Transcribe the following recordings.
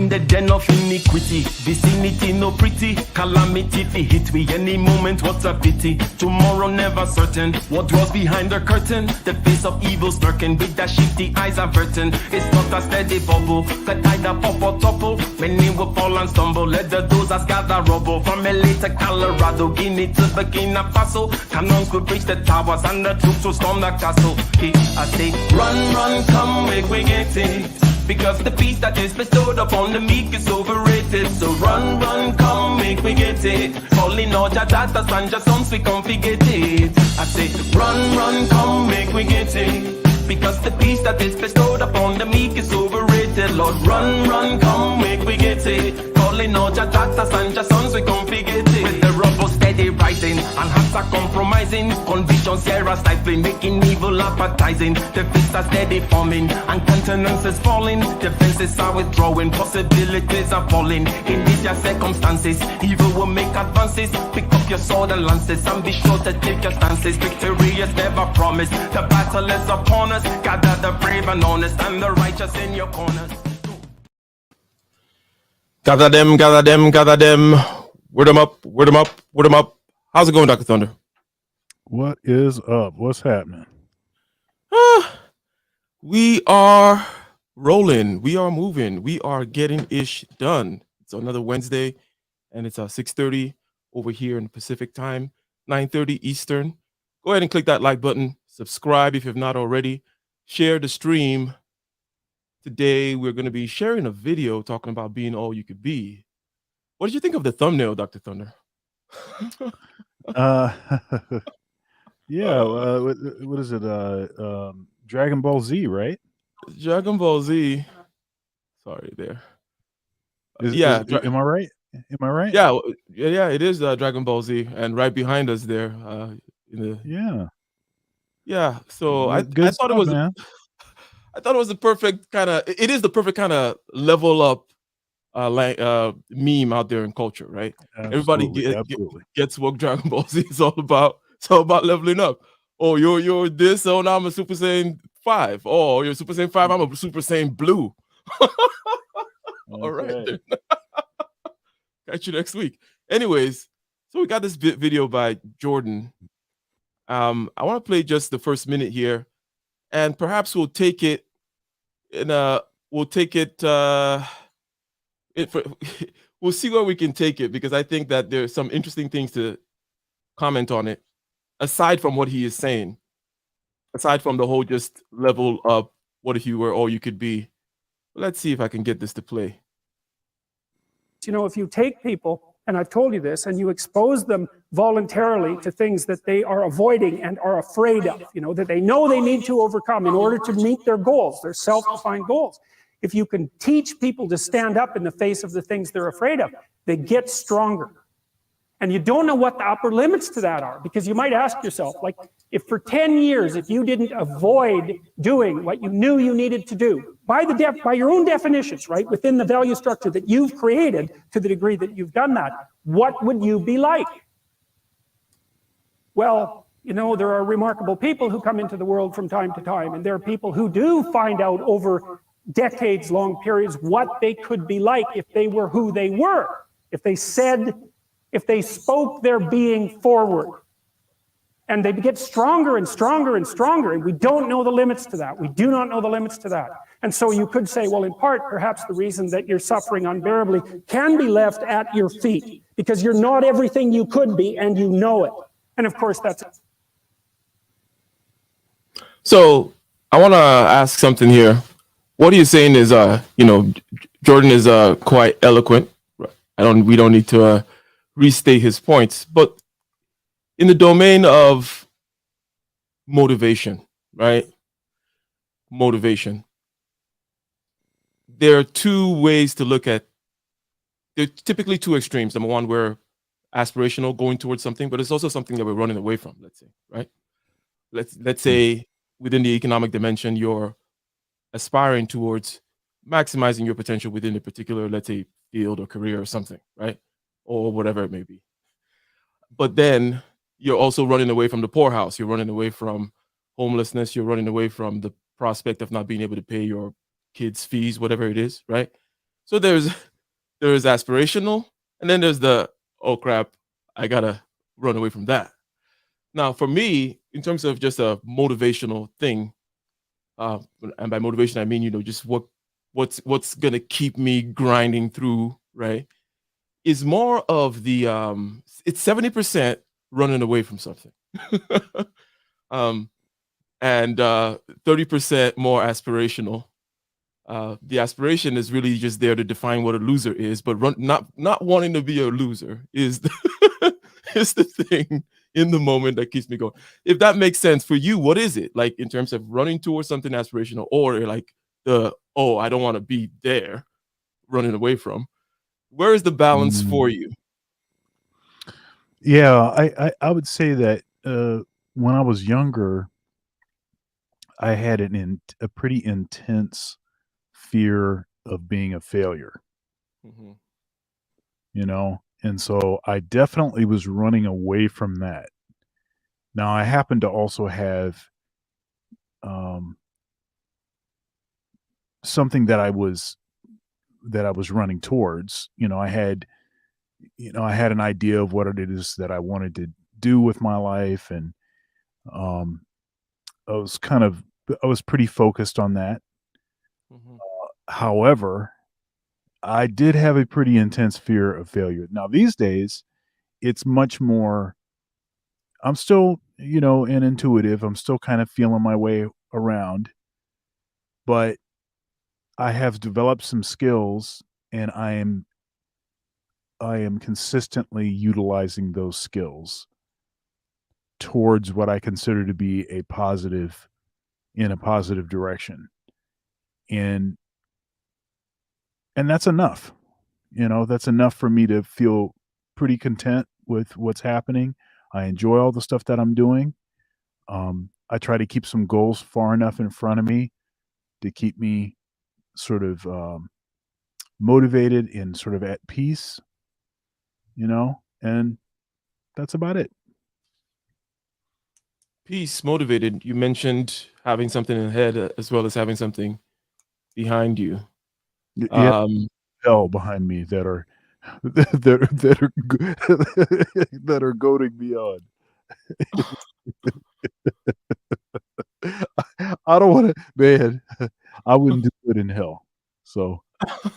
in the den of iniquity. Vicinity no pretty, calamity fi hit we any moment. What a pity. Tomorrow never certain. What dwells behind the curtain? The face of evil lurking with that shifty eyes averting. It's not a steady bubble that either pop or topple. Many will fall and stumble. Let the dozers gather rubble. From LA to Colorado, Guinea to Burkina Faso. Cannons will breach the towers and the troops will storm the castle. I say, run, run, come, make we get it. Because the peace that is bestowed upon the meek is overrated. So run, run, come, make we get it. Calling all your daughters and your sons, we come forget it. I say, run, run, come, make we get it. Because the peace that is bestowed upon the meek is overrated. Lord, run, run, come, make we get it. Calling all your daughters and your sons, we come forget it. With the rubble steady rising and hearts are compromising. Convictions here are stifling, making evil appetizing. The fists are steady forming and countenance is falling. Defenses are withdrawing, possibilities are falling. In these circumstances, evil will make advances. Pick up your sword and lances and be sure to take your stances. Victory is never promised, the battle is upon us. Gather the brave and honest and the righteous in your corners. Gather them, gather them, gather them. Word them up, word them up, word them up. How's it going, Dr. Thunder? What is up? What's happening? We are rolling. We are moving. We are getting ish done. It's another Wednesday, and it's 6:30 over here in Pacific time, 9:30 Eastern. Go ahead and click that like button. Subscribe if you've not already. Share the stream. Today, we're going to be sharing a video talking about being all you could be. What did you think of the thumbnail, Dr. Thunder? Yeah, what is it? Dragon Ball Z, right? Dragon Ball Z. Sorry, there. Am I right? Am I right? Yeah, it is Dragon Ball Z, and right behind us there. Yeah. So I thought it was. Man. I thought it was the perfect kind of. It is the perfect kind of level up, meme out there in culture, right? Absolutely, Everybody gets what Dragon Ball Z is all about. It's all about leveling up. Oh, you're this. Oh, now I'm a Super Saiyan 5. Oh, you're Super Saiyan 5. I'm a Super Saiyan Blue. All right. Then. Catch you next week. Anyways, so we got this video by Jordan. I want to play just the first minute here, and perhaps we'll take it we'll see where we can take it, because I think that there's some interesting things to comment on it, aside from what he is saying, aside from the whole just level up, what if you were all you could be. Let's see if I can get this to play. You know, if you take people, and I've told you this, and you expose them voluntarily to things that they are avoiding and are afraid of, you know, that they know they need to overcome in order to meet their goals, their self-defined goals. If you can teach people to stand up in the face of the things they're afraid of, they get stronger. And you don't know what the upper limits to that are, because you might ask yourself, like, if for 10 years, if you didn't avoid doing what you knew you needed to do, by your own definitions, right, within the value structure that you've created, to the degree that you've done that, what would you be like? Well, you know, there are remarkable people who come into the world from time to time, and there are people who do find out over decades-long periods what they could be like if they were who they were, if they spoke their being forward. And they get stronger and stronger and stronger, and we don't know the limits to that. We do not know the limits to that. And so you could say, well, in part, perhaps the reason that you're suffering unbearably can be left at your feet, because you're not everything you could be, and you know it. And of course, that's it. So I want to ask something here. What are you saying is, Jordan is quite eloquent. We don't need to restate his points, but in the domain of motivation, right? Motivation. There are two ways to look at. There are typically two extremes. Number one, we're aspirational, going towards something, but it's also something that we're running away from. Let's say, right? Let's say within the economic dimension, you're aspiring towards maximizing your potential within a particular, let's say, field or career or something, right? Or whatever it may be. But then you're also running away from the poorhouse. You're running away from homelessness. You're running away from the prospect of not being able to pay your kids' fees, whatever it is, right? So there's aspirational, and then there's the, oh crap, I gotta run away from that. Now, for me, in terms of just a motivational thing, uh, and by motivation I mean, just what's gonna keep me grinding through, right? Is more of the it's 70% running away from something. um, and 30% more aspirational. The aspiration is really just there to define what a loser is, but not wanting to be a loser is is the thing in the moment that keeps me going. If that makes sense for you, what is it like in terms of running towards something aspirational, or like I don't want to be there, running away from? Where is the balance for you? Yeah, I would say that when I was younger, I had a pretty intense fear of being a failure, Hmm. and so I definitely was running away from that. Now I happen to also have um, something that I was running towards. I had an idea of what it is that I wanted to do with my life, and um, I was pretty focused on that. Hmm. However, I did have a pretty intense fear of failure. Now these days, it's much more. I'm still, an intuitive. I'm still kind of feeling my way around, but I have developed some skills, and I am consistently utilizing those skills towards what I consider to be in a positive direction. And that's enough. That's enough for me to feel pretty content with what's happening. I enjoy all the stuff that I'm doing. I try to keep some goals far enough in front of me to keep me sort of motivated and sort of at peace, and that's about it. Peace, motivated. You mentioned having something in the head, as well as having something behind you. Yeah, Um, hell behind me that are that are that are goading me on. I don't want to, man. I wouldn't do it in hell. So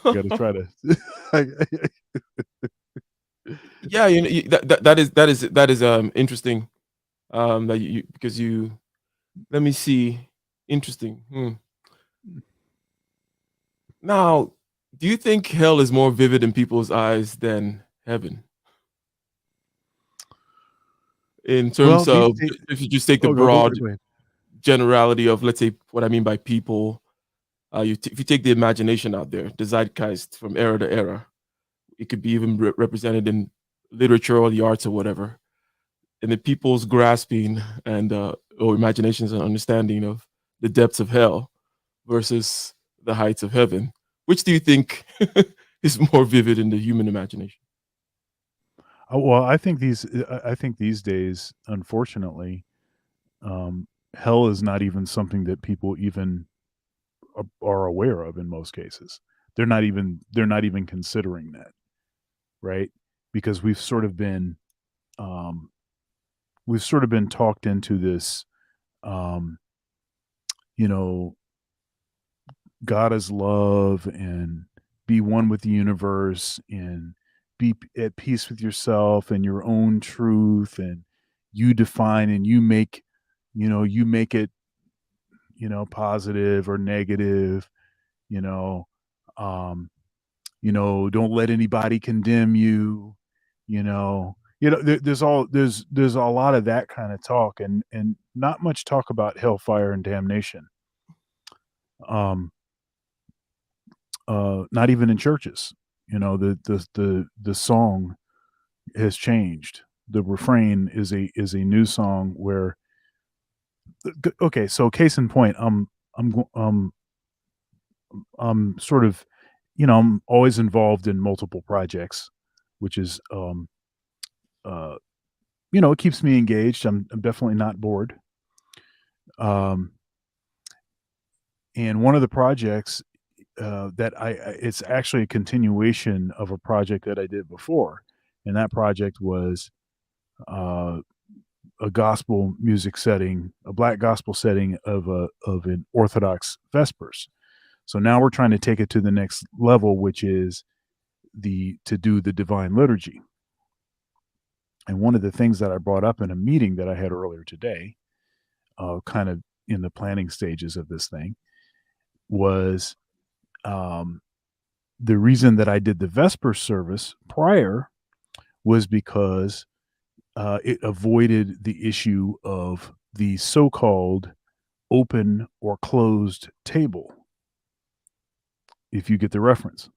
I got to try to. yeah, that is interesting. That you because you let me see, interesting. Now, do you think hell is more vivid in people's eyes than heaven? In Well, terms these of, days, if you just take the oh, go broad go ahead. generality of, let's say, what I mean by people, if you take the imagination out there, the zeitgeist from era to era, it could be even represented in literature or the arts or whatever, and the people's grasping and or imaginations and understanding of the depths of hell versus the heights of heaven. Which do you think is more vivid in the human imagination? Well, I think these days, unfortunately, hell is not even something that people even are aware of in most cases. They're not even considering that, right? Because um, we've sort of been talked into this, um, you know, God is love, and be one with the universe, and at peace with yourself and your own truth, and you define and you make it, positive or negative, you know, um, don't let anybody condemn you, there's a lot of that kind of talk, and not much talk about hellfire and damnation. Um, not even in churches. The song has changed. The refrain is a new song where, okay, so case in point, I'm sort of, I'm always involved in multiple projects, which is, uh, it keeps me engaged. I'm definitely not bored. Um, and one of the projects, it's actually a continuation of a project that I did before, and that project was a gospel music setting, a black gospel setting of an Orthodox Vespers. So now we're trying to take it to the next level, which is to do the Divine Liturgy. And one of the things that I brought up in a meeting that I had earlier today, kind of in the planning stages of this thing, was the reason that I did the Vesper service prior was because it avoided the issue of the so-called open or closed table. If you get the reference,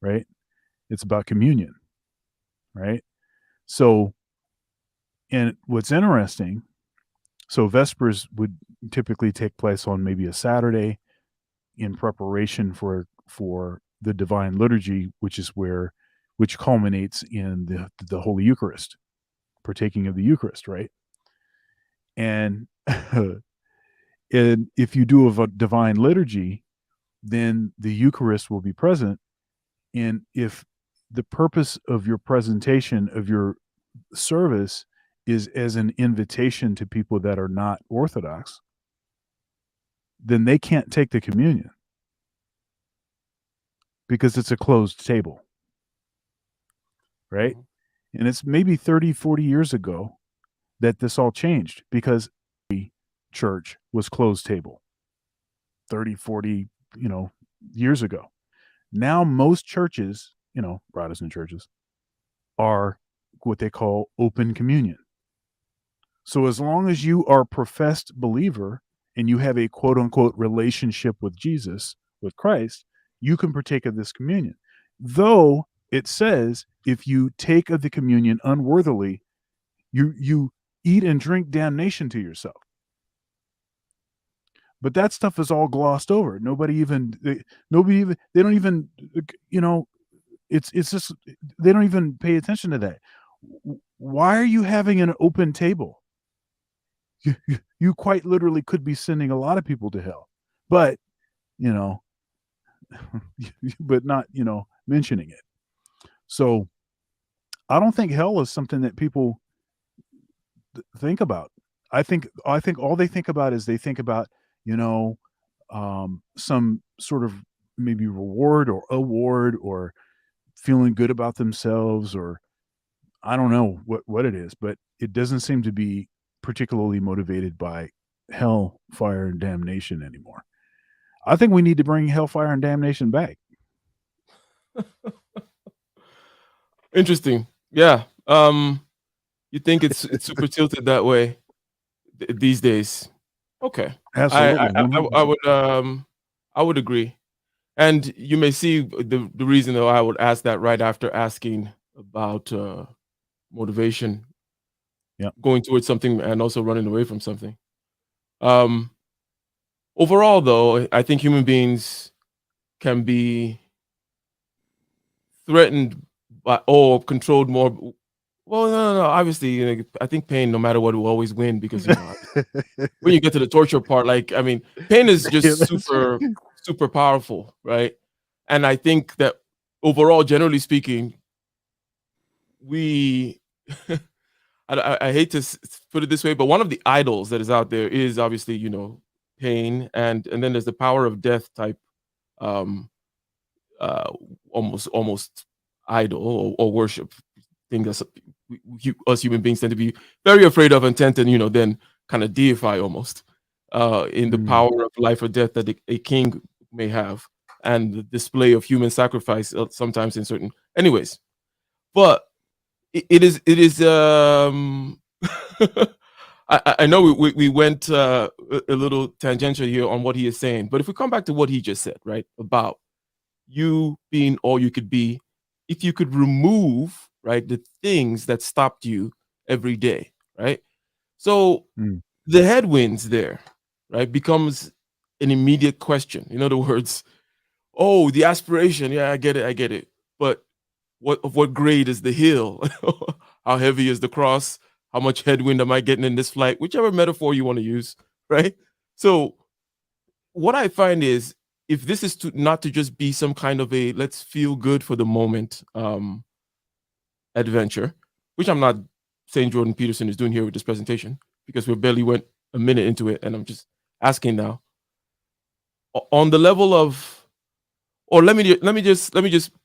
right? It's about communion, right? So, and what's interesting, so Vespers would typically take place on maybe a Saturday in preparation for the Divine Liturgy, which culminates in the Holy Eucharist, partaking of the Eucharist, right? And and if you do a Divine Liturgy, then the Eucharist will be present. And if the purpose of your presentation of your service is as an invitation to people that are not Orthodox, then they can't take the communion because it's a closed table, right? And it's maybe 30, 40 years ago that this all changed, because the church was closed table 30, 40, years ago. Now most churches, Protestant churches, are what they call open communion. So as long as you are a professed believer and you have a quote unquote relationship with Jesus, with Christ, you can partake of this communion. Though it says if you take of the communion unworthily, you eat and drink damnation to yourself. But that stuff is all glossed over. They don't even, it's just, they don't even pay attention to that. Why are you having an open table? You quite literally could be sending a lot of people to hell, but, but not, mentioning it. So I don't think hell is something that people think about. I think all they think about is some sort of maybe reward or award or feeling good about themselves, or I don't know what it is, but it doesn't seem to be particularly motivated by hell, fire, and damnation anymore. I think we need to bring hellfire and damnation back. Interesting. Yeah. You think it's super tilted that way these days? Okay. Absolutely. I would agree. And you may see the reason though I would ask that right after asking about motivation. Yeah. Going towards something and also running away from something. Overall though, I think human beings can be threatened by or controlled more. Well, no. Obviously, I think pain, no matter what, will always win because when you get to the torture part, pain is just super powerful, right? And I think that overall, generally speaking, we, I hate to put it this way, but one of the idols that is out there is obviously, pain, and then there's the power of death type, almost idol or worship thing that us human beings tend to be very afraid of and tend to, then kind of deify almost in the power of life or death that a king may have, and the display of human sacrifice sometimes in certain anyways. But it is I know we went a little tangential here on what he is saying, but if we come back to what he just said, right, about you being all you could be, if you could remove, right, the things that stopped you every day, right? So the headwinds there, right, becomes an immediate question. In other words, oh, the aspiration, yeah, I get it. But what grade is the hill? How heavy is the cross? How much headwind am I getting in this flight? Whichever metaphor you want to use, right? So what I find is if this is not to just be some kind of a let's feel good for the moment adventure, which I'm not saying Jordan Peterson is doing here with this presentation, because we barely went a minute into it, and I'm just asking now on the level of, or let me just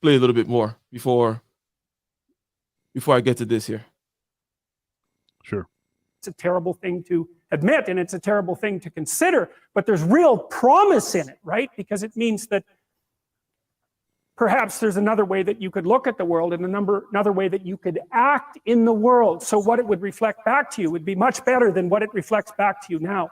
play a little bit more before I get to this here. Sure. It's a terrible thing to admit, and it's a terrible thing to consider, but there's real promise in it, right? Because it means that perhaps there's another way that you could look at the world, and another way that you could act in the world. So what it would reflect back to you would be much better than what it reflects back to you now.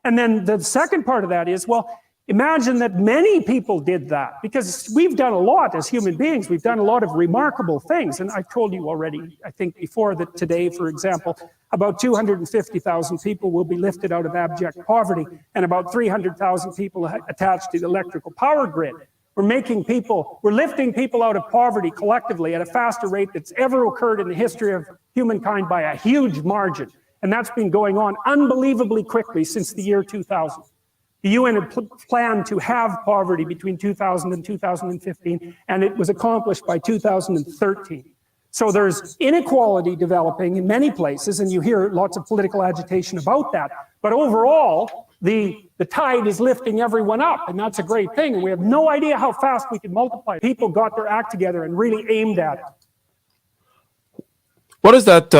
And then the second part of that is, well, imagine that many people did that, because we've done a lot as human beings. We've done a lot of remarkable things. And I've told you already, I think before, that today, for example, about 250,000 people will be lifted out of abject poverty, and about 300,000 people attached to the electrical power grid. We're lifting people out of poverty collectively at a faster rate that's ever occurred in the history of humankind by a huge margin. And that's been going on unbelievably quickly since the year 2000. The UN had planned to have poverty between 2000 and 2015, and it was accomplished by 2013. So there's inequality developing in many places, and you hear lots of political agitation about that. But overall, the tide is lifting everyone up, and that's a great thing. And we have no idea how fast we can multiply. People got their act together and really aimed at it. What does that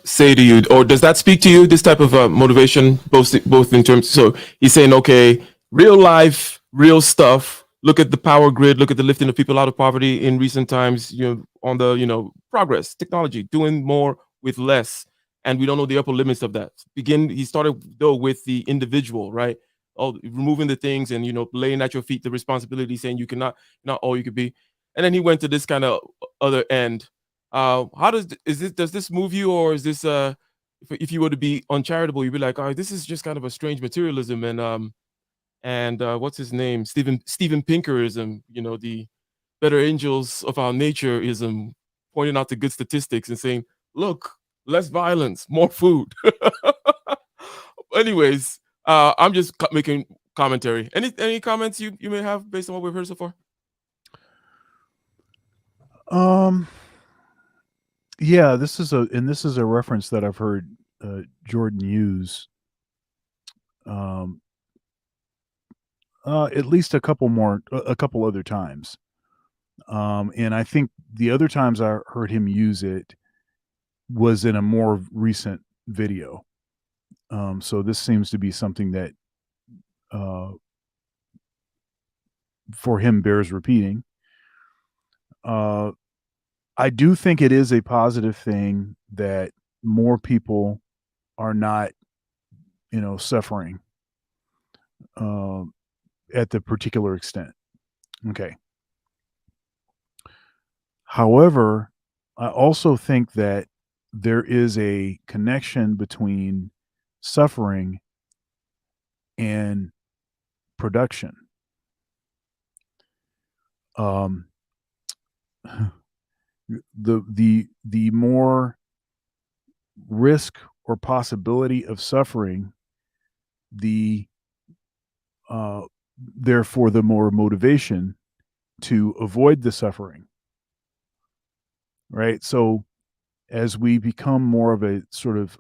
say to you, or does that speak to you? This type of motivation, both in terms. So he's saying, okay, real life, real stuff. Look at the power grid. Look at the lifting of people out of poverty in recent times. On the progress, technology, doing more with less, and we don't know the upper limits of that. He started though with the individual, right? Removing the things and laying at your feet the responsibility, saying you cannot, not all you could be, and then he went to this kind of other end. Does this move you, or is this if you were to be uncharitable, you'd be like, oh, this is just kind of a strange materialism and what's his name, Steven Pinkerism, the better angels of our natureism, pointing out the good statistics and saying, look, less violence, more food. Anyways, I'm just making commentary. Any comments you may have based on what we've heard so far? Yeah, this is a reference that I've heard Jordan use at least a couple other times. And I think the other times I heard him use it was in a more recent video. So this seems to be something that for him bears repeating. I do think it is a positive thing that more people are not, suffering at the particular extent. Okay. However, I also think that there is a connection between suffering and production. The more risk or possibility of suffering, therefore the more motivation to avoid the suffering. Right? So as we become more of a sort of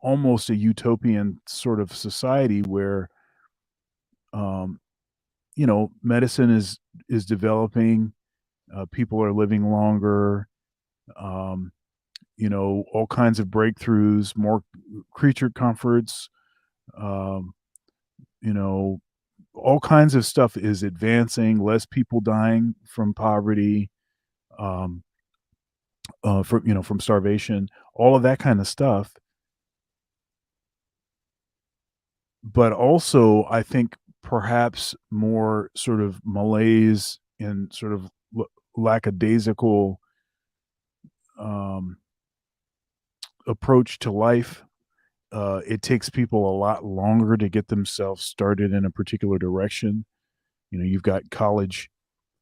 almost a utopian sort of society where medicine is developing, people are living longer, all kinds of breakthroughs, more creature comforts, all kinds of stuff is advancing, less people dying from poverty, from starvation, all of that kind of stuff. But also, I think perhaps more sort of malaise and sort of lackadaisical approach to life. It takes people a lot longer to get themselves started in a particular direction. You've got college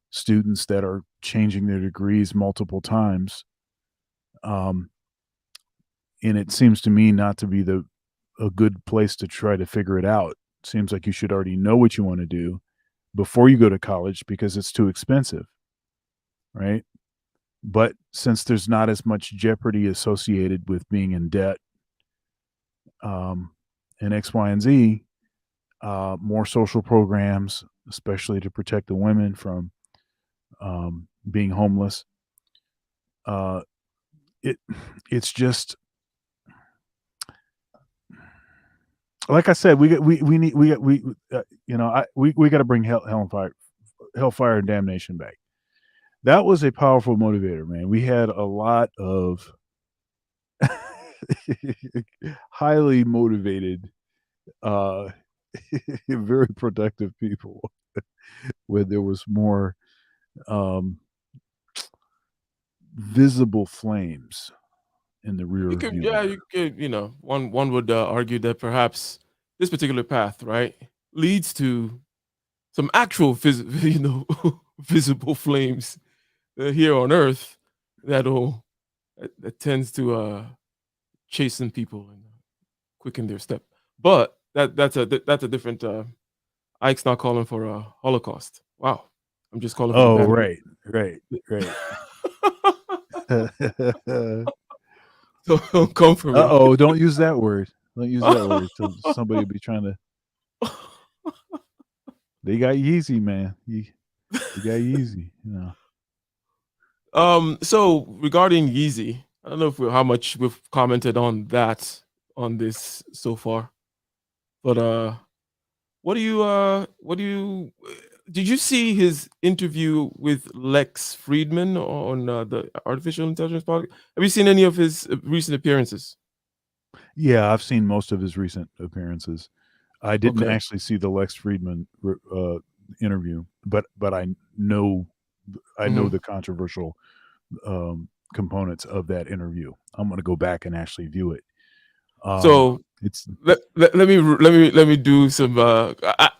students that are changing their degrees multiple times. And it seems to me not to be a good place to try to figure it out. It seems like you should already know what you want to do, before you go to college because it's too expensive, right? But since there's not as much jeopardy associated with being in debt, and X, Y, and Z, more social programs, especially to protect the women from being homeless. It's just, like I said, we got to bring hellfire and damnation back. That was a powerful motivator, man. We had a lot of highly motivated, very productive people where there was more visible flames in the rear view mirror. You could, one would argue that perhaps this particular path, right, leads to some actual visible flames here on Earth that tends to chasten people and quicken their step. But that's a different. Ike's not calling for a Holocaust. Wow, I'm just calling. Oh, right. So don't come for me. Oh, don't use that word. Don't use that word. So somebody will be trying to. They got Yeezy, man. They got Yeezy. So regarding Yeezy, I don't know how much we've commented on that on this so far, but did you see his interview with Lex Friedman on the Artificial Intelligence podcast? Have you seen any of his recent appearances? Yeah, I've seen most of his recent appearances. I didn't actually see the Lex Friedman interview, but I know the controversial components of that interview. I'm going to go back and actually view it. So let me do some.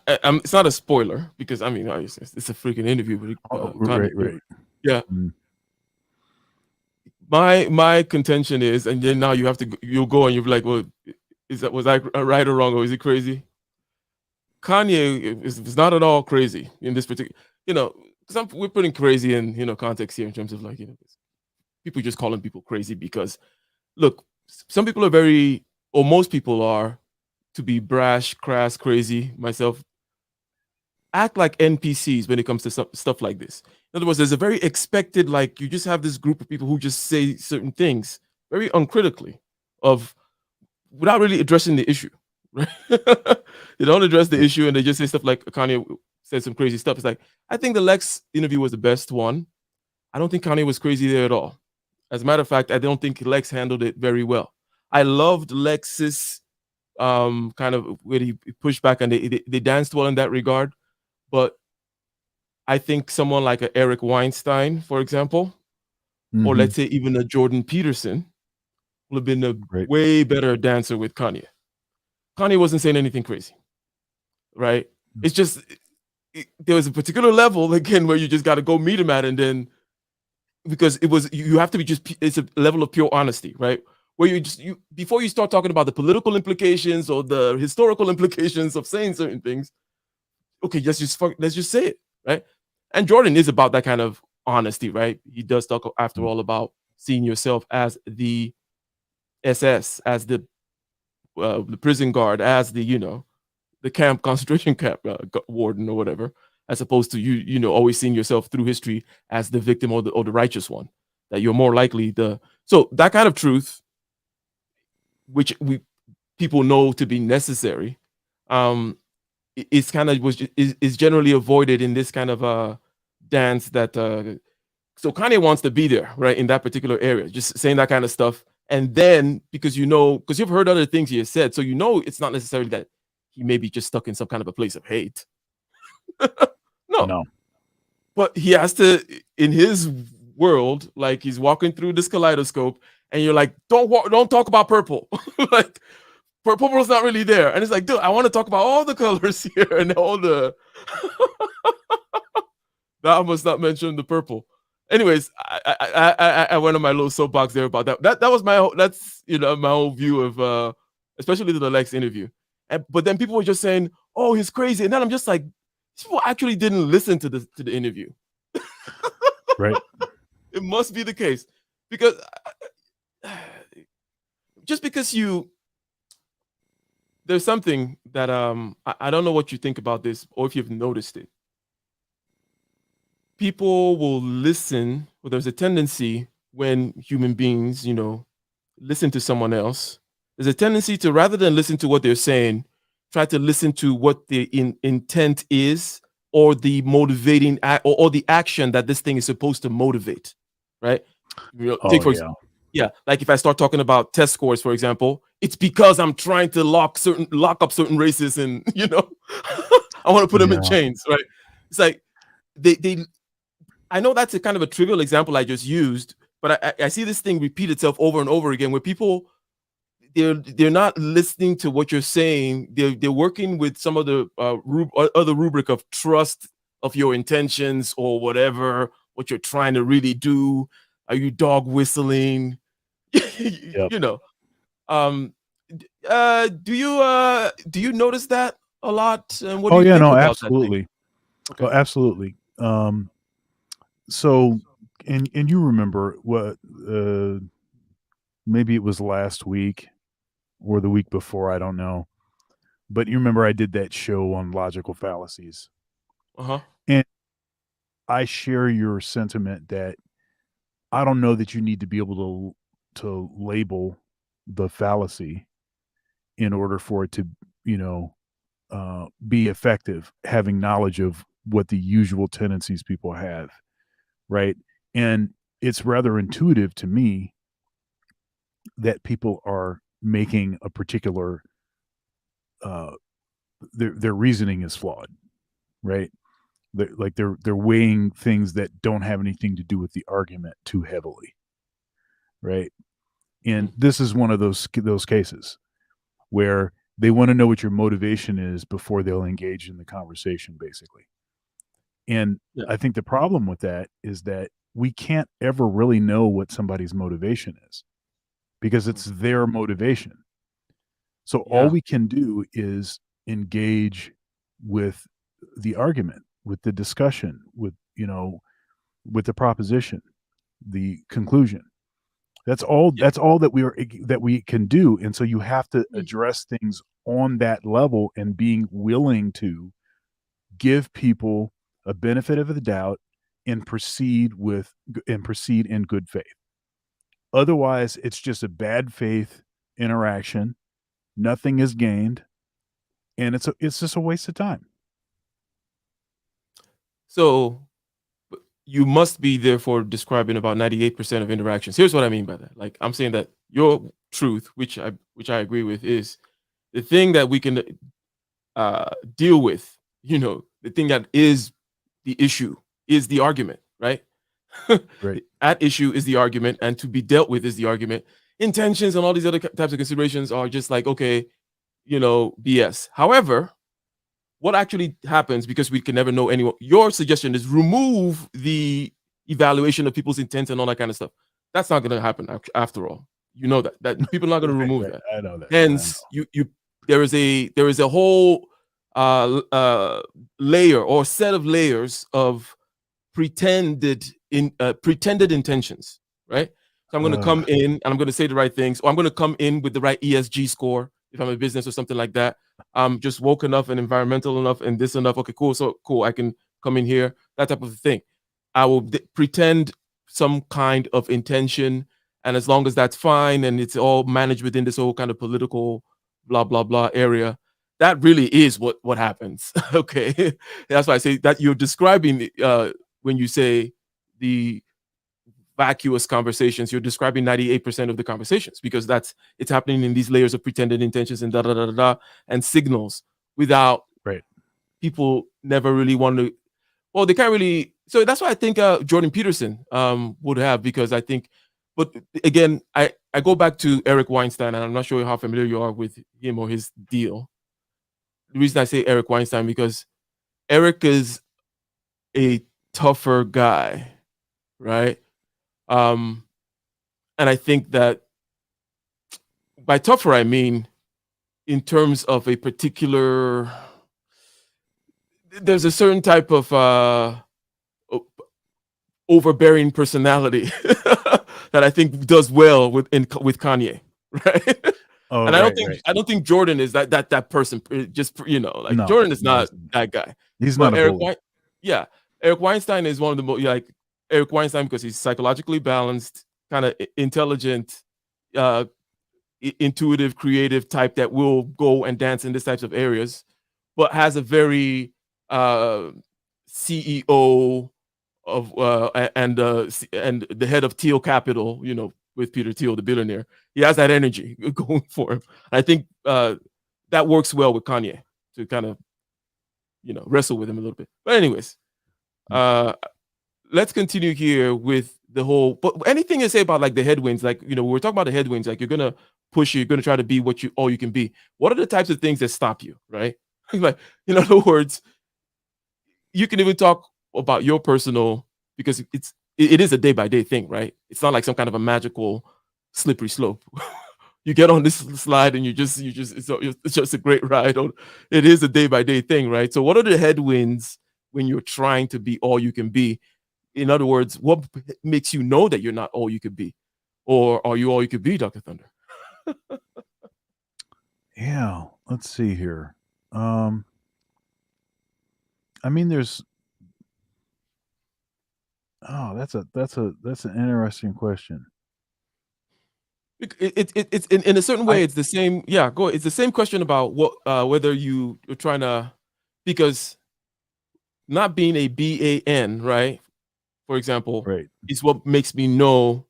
It's not a spoiler because I mean it's a freaking interview. Right. Yeah. Mm. My contention is, and then now you'll go and you'll be like, well, was I right or wrong, or is he crazy? Kanye is not at all crazy in this particular, because we're putting crazy in context here in terms of people just calling people crazy because, look, some people are most people are, to be brash, crass, crazy, myself, act like NPCs when it comes to stuff like this. In other words, there's a very expected, you just have this group of people who just say certain things very uncritically without really addressing the issue, right? They don't address the issue and they just say stuff like Kanye said some crazy stuff. It's like, I think the Lex interview was the best one. I don't think Kanye was crazy there at all. As a matter of fact, I don't think Lex handled it very well. I loved Lex's kind of where he pushed back and they danced well in that regard. But I think someone like a Eric Weinstein, for example, or let's say even a Jordan Peterson would have been a way better dancer with Kanye. Kanye wasn't saying anything crazy, right? It's just there was a particular level again where you just got to go meet him at, and then because you have to be it's a level of pure honesty, right? Where you before you start talking about the political implications or the historical implications of saying certain things, okay, let's just say it, right? And Jordan is about that kind of honesty, right? He does talk after all about seeing yourself as the SS, as the prison guard, as the concentration camp warden or whatever, as opposed to you always seeing yourself through history as the victim or the righteous one. That you're more likely so that kind of truth, which people know to be necessary, is kind of is generally avoided in this kind of dance that. So Kanye wants to be there, right, in that particular area, just saying that kind of stuff. And then because you've heard other things he has said, so it's not necessarily that he may be just stuck in some kind of a place of hate. No. But he has to, in his world, like he's walking through this kaleidoscope, and you're like, don't talk about purple. Like purple is not really there, and it's like, dude, I want to talk about all the colors here and all the. That I must not mention the purple. Anyways, I went on my little soapbox there about that. That was my whole view of especially the Lex interview. But then people were just saying, "Oh, he's crazy," and then I'm just like, these people actually didn't listen to the interview. Right. It must be the case, because just because there's something that I don't know what you think about this, or if you've noticed it. People will listen, or there's a tendency when human beings, listen to someone else. There's a tendency to, rather than listen to what they're saying, try to listen to what the intent is, or the motivating or the action that this thing is supposed to motivate, right? Take for example, like if I start talking about test scores, for example, it's because I'm trying to lock up certain races, and I want to put them in chains, right? It's like they I know that's a kind of a trivial example I just used, but I see this thing repeat itself over and over again, where people, they're not listening to what you're saying. They're working with some of the other rubric of trust of your intentions, or whatever, what you're trying to really do. Are you dog whistling? Yep. Do you notice that a lot? And what do Oh you yeah, think no, about absolutely. that thing? Oh, absolutely. So, and you remember what? Maybe it was last week or the week before. I don't know. But you remember I did that show on logical fallacies. Uh-huh. And I share your sentiment that I don't know that you need to be able to label the fallacy in order for it to, be effective, having knowledge of what the usual tendencies people have, right? And it's rather intuitive to me that people are making a particular their reasoning is flawed, right? They're weighing things that don't have anything to do with the argument too heavily, right? And this is one of those cases where they want to know what your motivation is before they'll engage in the conversation, basically. And I think the problem with that is that we can't ever really know what somebody's motivation is, because it's their motivation. So all we can do is engage with the argument, with the discussion, with the proposition, the conclusion. That's all that we can do. And so you have to address things on that level, and being willing to give people a benefit of the doubt and proceed in good faith. Otherwise, it's just a bad faith interaction. Nothing is gained, and it's just a waste of time. So you must be therefore describing about 98% of interactions. Here's what I mean by that. Like, I'm saying that your truth, which I agree with, is the thing that we can deal with. The thing that is the issue is the argument, right? Right. At issue is the argument, and to be dealt with is the argument. Intentions and all these other types of considerations are just like, okay, BS. However, what actually happens, because we can never know anyone, your suggestion is remove the evaluation of people's intent and all that kind of stuff. That's not going to happen after all. That people are not going to remove that. I know that. Hence, there is a whole layer or set of layers of pretended intentions, right? So I'm going to come in and I'm going to say the right things, or I'm going to come in with the right ESG score if I'm a business or something like that. I'm just woke enough and environmental enough and this enough. Okay, cool. So cool, I can come in here. That type of thing. I will pretend some kind of intention, and as long as that's fine and it's all managed within this whole kind of political blah blah blah area, that really is what happens. Okay, that's why I say that you're describing when you say the vacuous conversations, you're describing 98% of the conversations, because it's happening in these layers of pretended intentions and da da da da, da and signals without people never really want to. Well, they can't really. So that's why I think Jordan Peterson would have, because I think. But again, I go back to Eric Weinstein, and I'm not sure how familiar you are with him or his deal. The reason I say Eric Weinstein, because Eric is a tougher guy, right? And I think that by tougher, I mean in terms of a particular, there's a certain type of overbearing personality that I think does well with Kanye, right? Oh, And right. I don't think Jordan is that person. Just like No, Jordan is he not isn't. that guy. He's But not a bully. Eric Weinstein is one of the most like Eric Weinstein because he's psychologically balanced, kind of intelligent, intuitive, creative type that will go and dance in these types of areas, but has a very CEO of and the head of Thiel Capital, with Peter Thiel, the billionaire. He has that energy going for him. I think that works well with Kanye to kind of wrestle with him a little bit. But anyways, let's continue here with the whole. But anything you say about like the headwinds, like we're talking about the headwinds, like you're gonna push, you're gonna try to be all you can be. What are the types of things that stop you, right? Like in other words, you can even talk about your personal, because it is a day by day thing, right? It's not like some kind of a magical slippery slope. You get on this slide and it's just a great ride. It is a day by day thing, right? So what are the headwinds when you're trying to be all you can be? In other words, what makes you know that you're not all you could be? Or are you all you could be, Dr. Thunder? Yeah, let's see here. I mean, there's. Oh, that's an interesting question. It's in a certain way, I it's the same. Yeah, go. It's the same question about whether you're trying to, because not being a BAN, right? For example, right. is what makes me know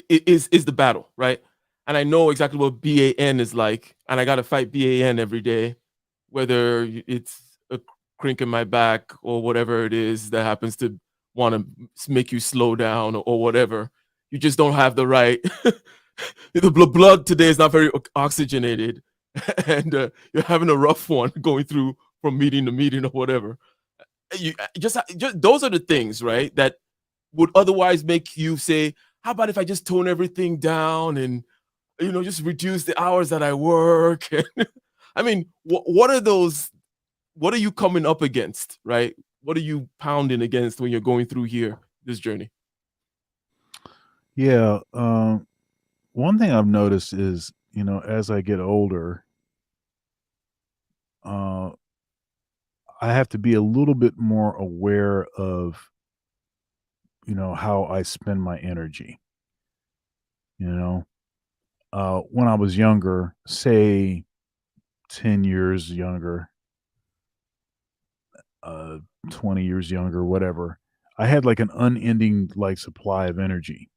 is the battle, right? And I know exactly what BAN is like, and I got to fight BAN every day, whether it's a crink in my back or whatever it is that happens to want to make you slow down or whatever. You just don't have the right. The blood today is not very oxygenated, and you're having a rough one going through from meeting to meeting or whatever. You just those are the things, right, that would otherwise make you say, how about if I just tone everything down and just reduce the hours that I work? I mean, what are those? What are you coming up against, right? What are you pounding against when you're going through this journey? Yeah. One thing I've noticed is, as I get older, I have to be a little bit more aware of, how I spend my energy. When I was younger, say 10 years younger, 20 years younger, whatever, I had like an unending like supply of energy,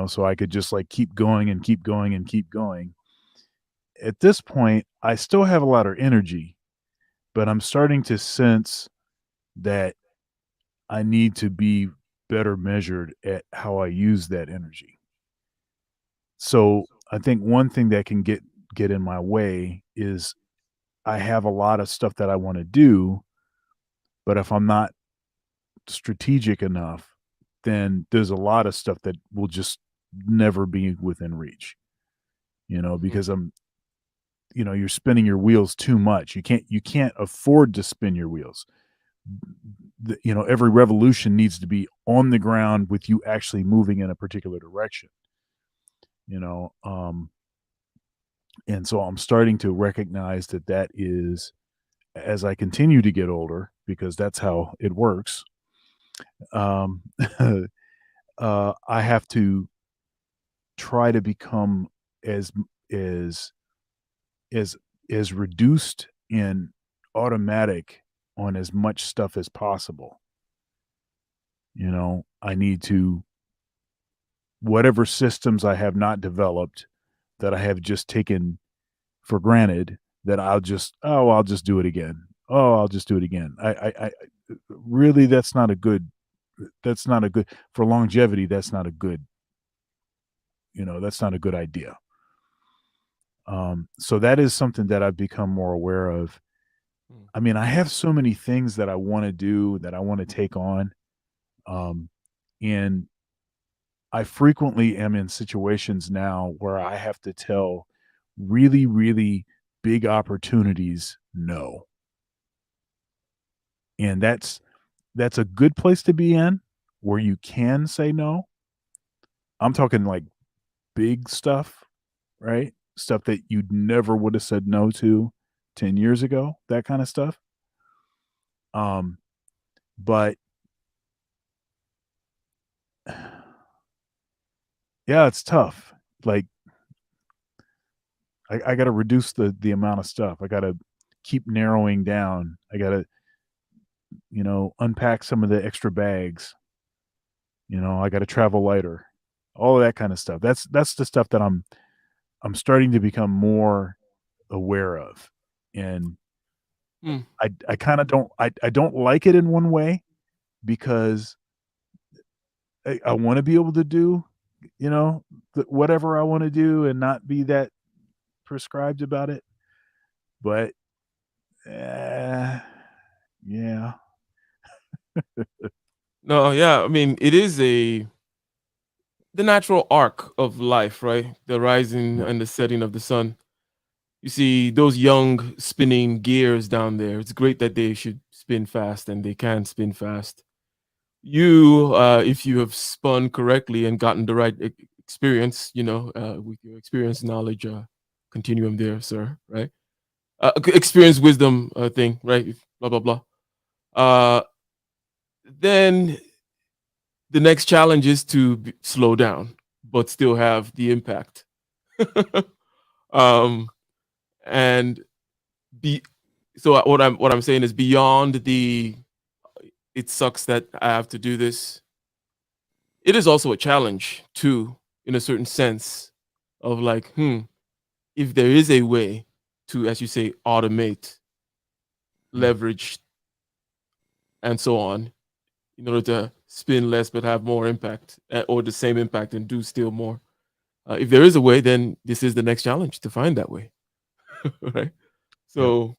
so I could just like keep going and keep going and keep going. At this point, I still have a lot of energy, but I'm starting to sense that I need to be better measured at how I use that energy. So I think one thing that can get in my way is I have a lot of stuff that I want to do, but if I'm not strategic enough, then there's a lot of stuff that will just never be within reach. Because you're spinning your wheels too much. You can't afford to spin your wheels. Every revolution needs to be on the ground with you actually moving in a particular direction. And so I'm starting to recognize that is, as I continue to get older, because that's how it works. I have to try to become as reduced and automatic on as much stuff as possible. I need to, whatever systems I have not developed that I have just taken for granted, that I'll just do it again. Oh, I'll just do it again. I really, that's not a good for longevity. That's not a good idea. So that is something that I've become more aware of. I mean, I have so many things that I want to do, that I want to take on. And I frequently am in situations now where I have to tell really, really big opportunities no. And that's a good place to be in, where you can say no. I'm talking like big stuff, right? Stuff that you never would have said no to 10 years ago, that kind of stuff. But yeah, it's tough. Like, I got to reduce the amount of stuff. I got to keep narrowing down. I got to, unpack some of the extra bags. I got to travel lighter. All of that kind of stuff. That's the stuff that I'm starting to become more aware of. And I kind of don't like it in one way, because I want to be able to do, whatever I want to do and not be that prescribed about it. But yeah. No, yeah. I mean, it is the natural arc of life, right? The rising Yeah. and the setting of the sun. You see those young spinning gears down there. It's great that they should spin fast, and they can spin fast. You, if you have spun correctly and gotten the right experience, with your experience, knowledge, continuum there, sir, right? Experience, wisdom, thing, right? Blah blah blah. Uh, then the next challenge is to slow down, but still have the impact. um, and be so what I'm saying is, beyond the it sucks that I have to do this, it is also a challenge too, in a certain sense, of like, if there is a way to, as you say, automate, leverage, and so on, in order to spin less but have more impact, or the same impact and do still more. If there is a way, then this is the next challenge, to find that way. Right? So,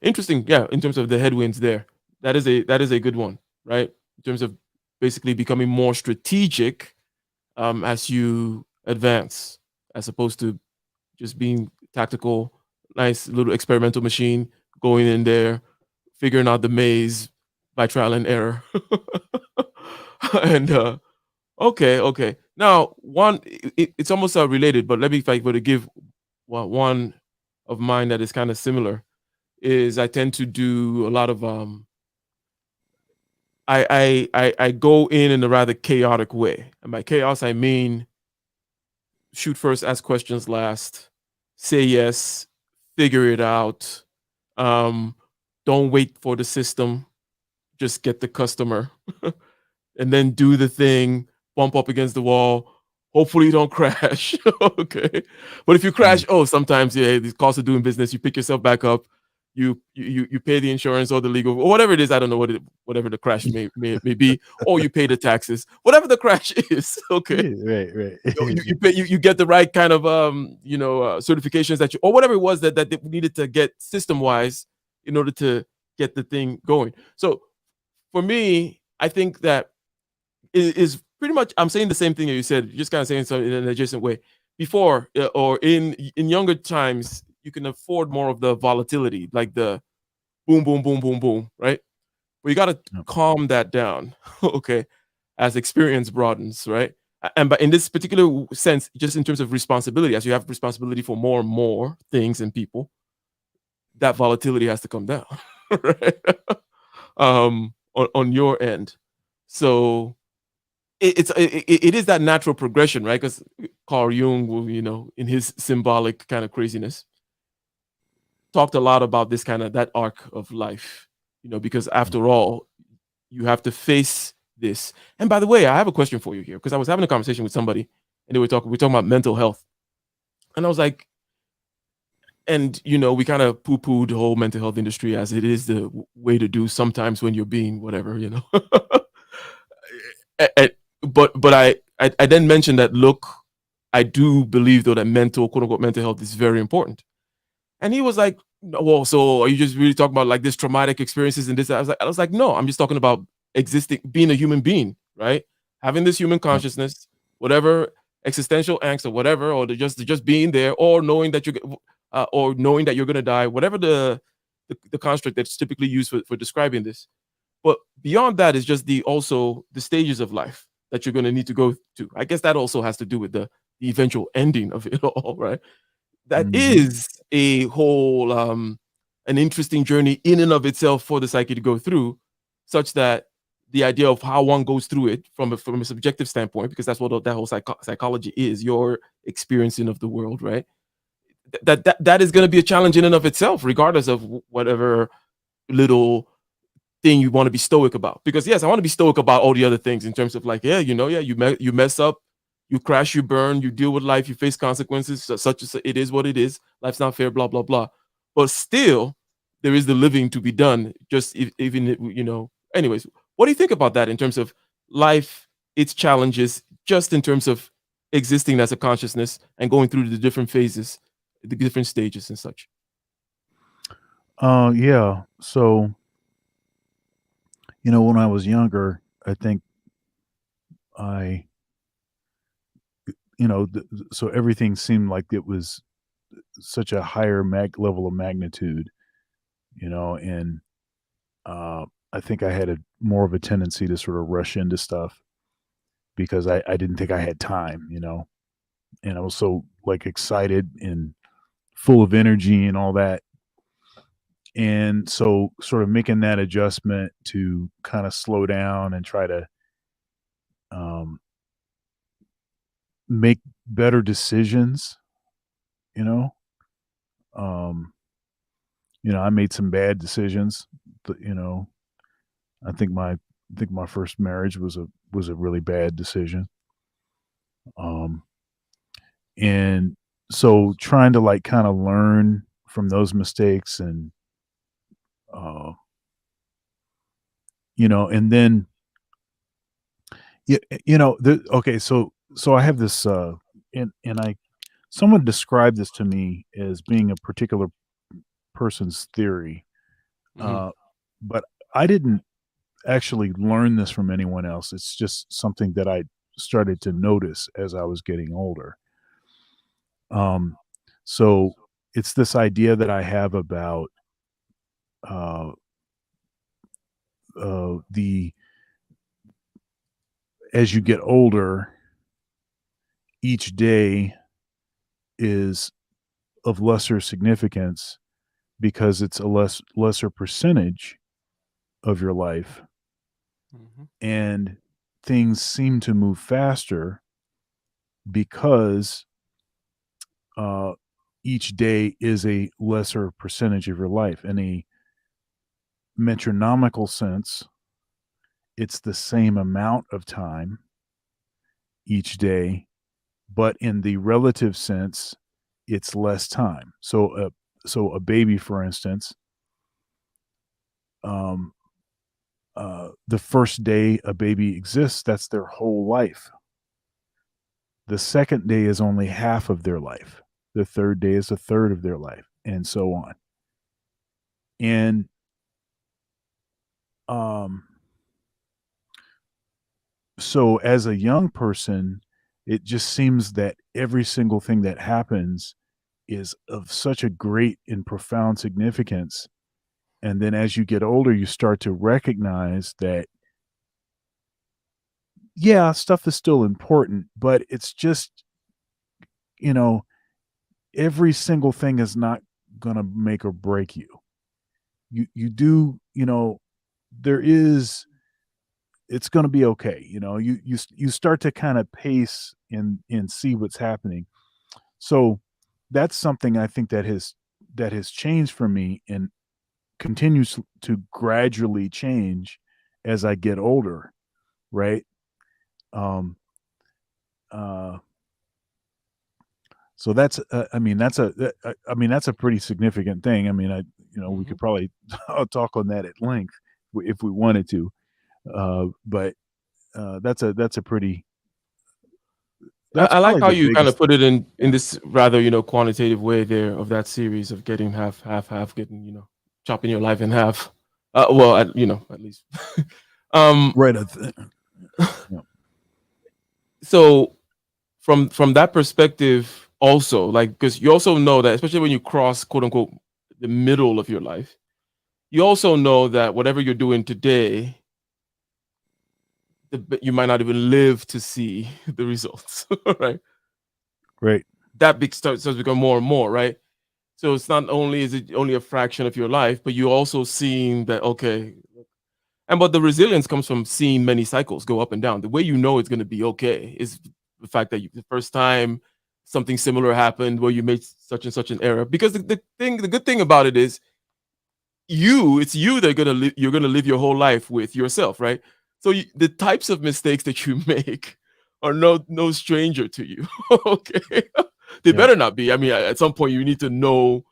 interesting. Yeah, in terms of the headwinds there, that is a good one, right? In terms of basically becoming more strategic, as you advance, as opposed to just being tactical, nice little experimental machine going in there, figuring out the maze by trial and error. And okay. Now, it's almost related, but let me, if I were to give one of mine that is kind of similar, is I tend to do a lot of I go in a rather chaotic way. And by chaos, I mean shoot first, ask questions last, say yes, figure it out. Don't wait for the system, just get the customer, and then do the thing, bump up against the wall. Hopefully you don't crash. Okay. But if you crash, sometimes, yeah, the cost of doing business, you pick yourself back up, you pay the insurance or the legal or whatever it is. I don't know whatever the crash may be, or you pay the taxes, whatever the crash is. Okay. Right. You get the right kind of certifications that you, or whatever it was that they needed to get system wise in order to get the thing going. So for me, I think that it is pretty much, I'm saying the same thing that you said, just kind of saying so in an adjacent way. Before, or in younger times, you can afford more of the volatility, like the boom, boom, boom, boom, boom, right? But you got to calm that down, okay, as experience broadens, right? And but in this particular sense, just in terms of responsibility, as you have responsibility for more and more things and people, that volatility has to come down, right? On your end. So it is that natural progression, right? Because Carl Jung will, in his symbolic kind of craziness, talked a lot about this kind of that arc of life, because after all, you have to face this. And by the way, I have a question for you here, because I was having a conversation with somebody, and we're talking about mental health, and I was like, and we kind of poo-pooed the whole mental health industry as it is the way to do sometimes when you're being whatever, But I then mentioned that, look, I do believe though that quote unquote mental health is very important. And he was like, well, so are you just really talking about like this traumatic experiences and this? I was like, no, I'm just talking about being a human being, right? Having this human consciousness, whatever existential angst or whatever, or just being there, or knowing that you're going to die, whatever the the construct that's typically used for describing this. But beyond that is just the stages of life that you're going to need to go to. I guess that also has to do with the eventual ending of it all, right? That is a whole an interesting journey in and of itself for the psyche to go through, such that the idea of how one goes through it from a subjective standpoint, because that's what that whole psychology is, your experiencing of the world, right? That is going to be a challenge in and of itself, regardless of whatever little thing you want to be stoic about. Because yes, I want to be stoic about all the other things in terms of like, you mess up, you crash, you burn, you deal with life, you face consequences, such as it is what it is. Life's not fair, blah, blah, blah. But still, there is the living to be done. Just anyways, what do you think about that in terms of life, its challenges, just in terms of existing as a consciousness and going through the different phases, the different stages and such? Yeah. So, when I was younger, I think so everything seemed like it was such a higher level of magnitude, and I think I had more of a tendency to sort of rush into stuff because I didn't think I had time, and I was so like excited and full of energy and all that. And so sort of making that adjustment to kind of slow down and try to make better decisions, I made some bad decisions, but I think my first marriage was a really bad decision. And so trying to like kind of learn from those mistakes and and then okay, so I have this and someone described this to me as being a particular person's theory. But I didn't actually learn this from anyone else. It's just something that I started to notice as I was getting older. So it's this idea that I have about as you get older, each day is of lesser significance because it's a lesser percentage of your life, and things seem to move faster because each day is a lesser percentage of your life. In a metronomical sense, it's the same amount of time each day, but in the relative sense, it's less time. So a baby, for instance, the first day a baby exists, that's their whole life. The second day is only half of their life. The third day is a third of their life, and so on. And so as a young person, it just seems that every single thing that happens is of such a great and profound significance. And then as you get older, you start to recognize that, yeah, stuff is still important, but it's just, every single thing is not going to make or break you. You do, it's going to be okay. You start to kind of pace and see what's happening. So that's something I think that has changed for me and continues to gradually change as I get older. Right. So that's, that's a pretty significant thing. I mean, we could probably talk on that at length if we wanted to. But that's a pretty. I like how you kind of put it in this rather quantitative way there of that series of getting half, getting chopping your life in half. At least. Right. Yeah. So from that perspective, also, like, because you also know that especially when you cross quote unquote the middle of your life, you also know that whatever you're doing today, you might not even live to see the results, right? Right. That starts to become more and more, right? So it's not only is it only a fraction of your life, but you're also seeing that, okay, but the resilience comes from seeing many cycles go up and down. The way you know it's going to be okay is the fact that the first time something similar happened where you made such and such an error. Because the good thing about it is it's you that you're gonna live your whole life with yourself, right? So the types of mistakes that you make are no stranger to you. Okay, they Yeah. better not be. I mean, at some point you need to know,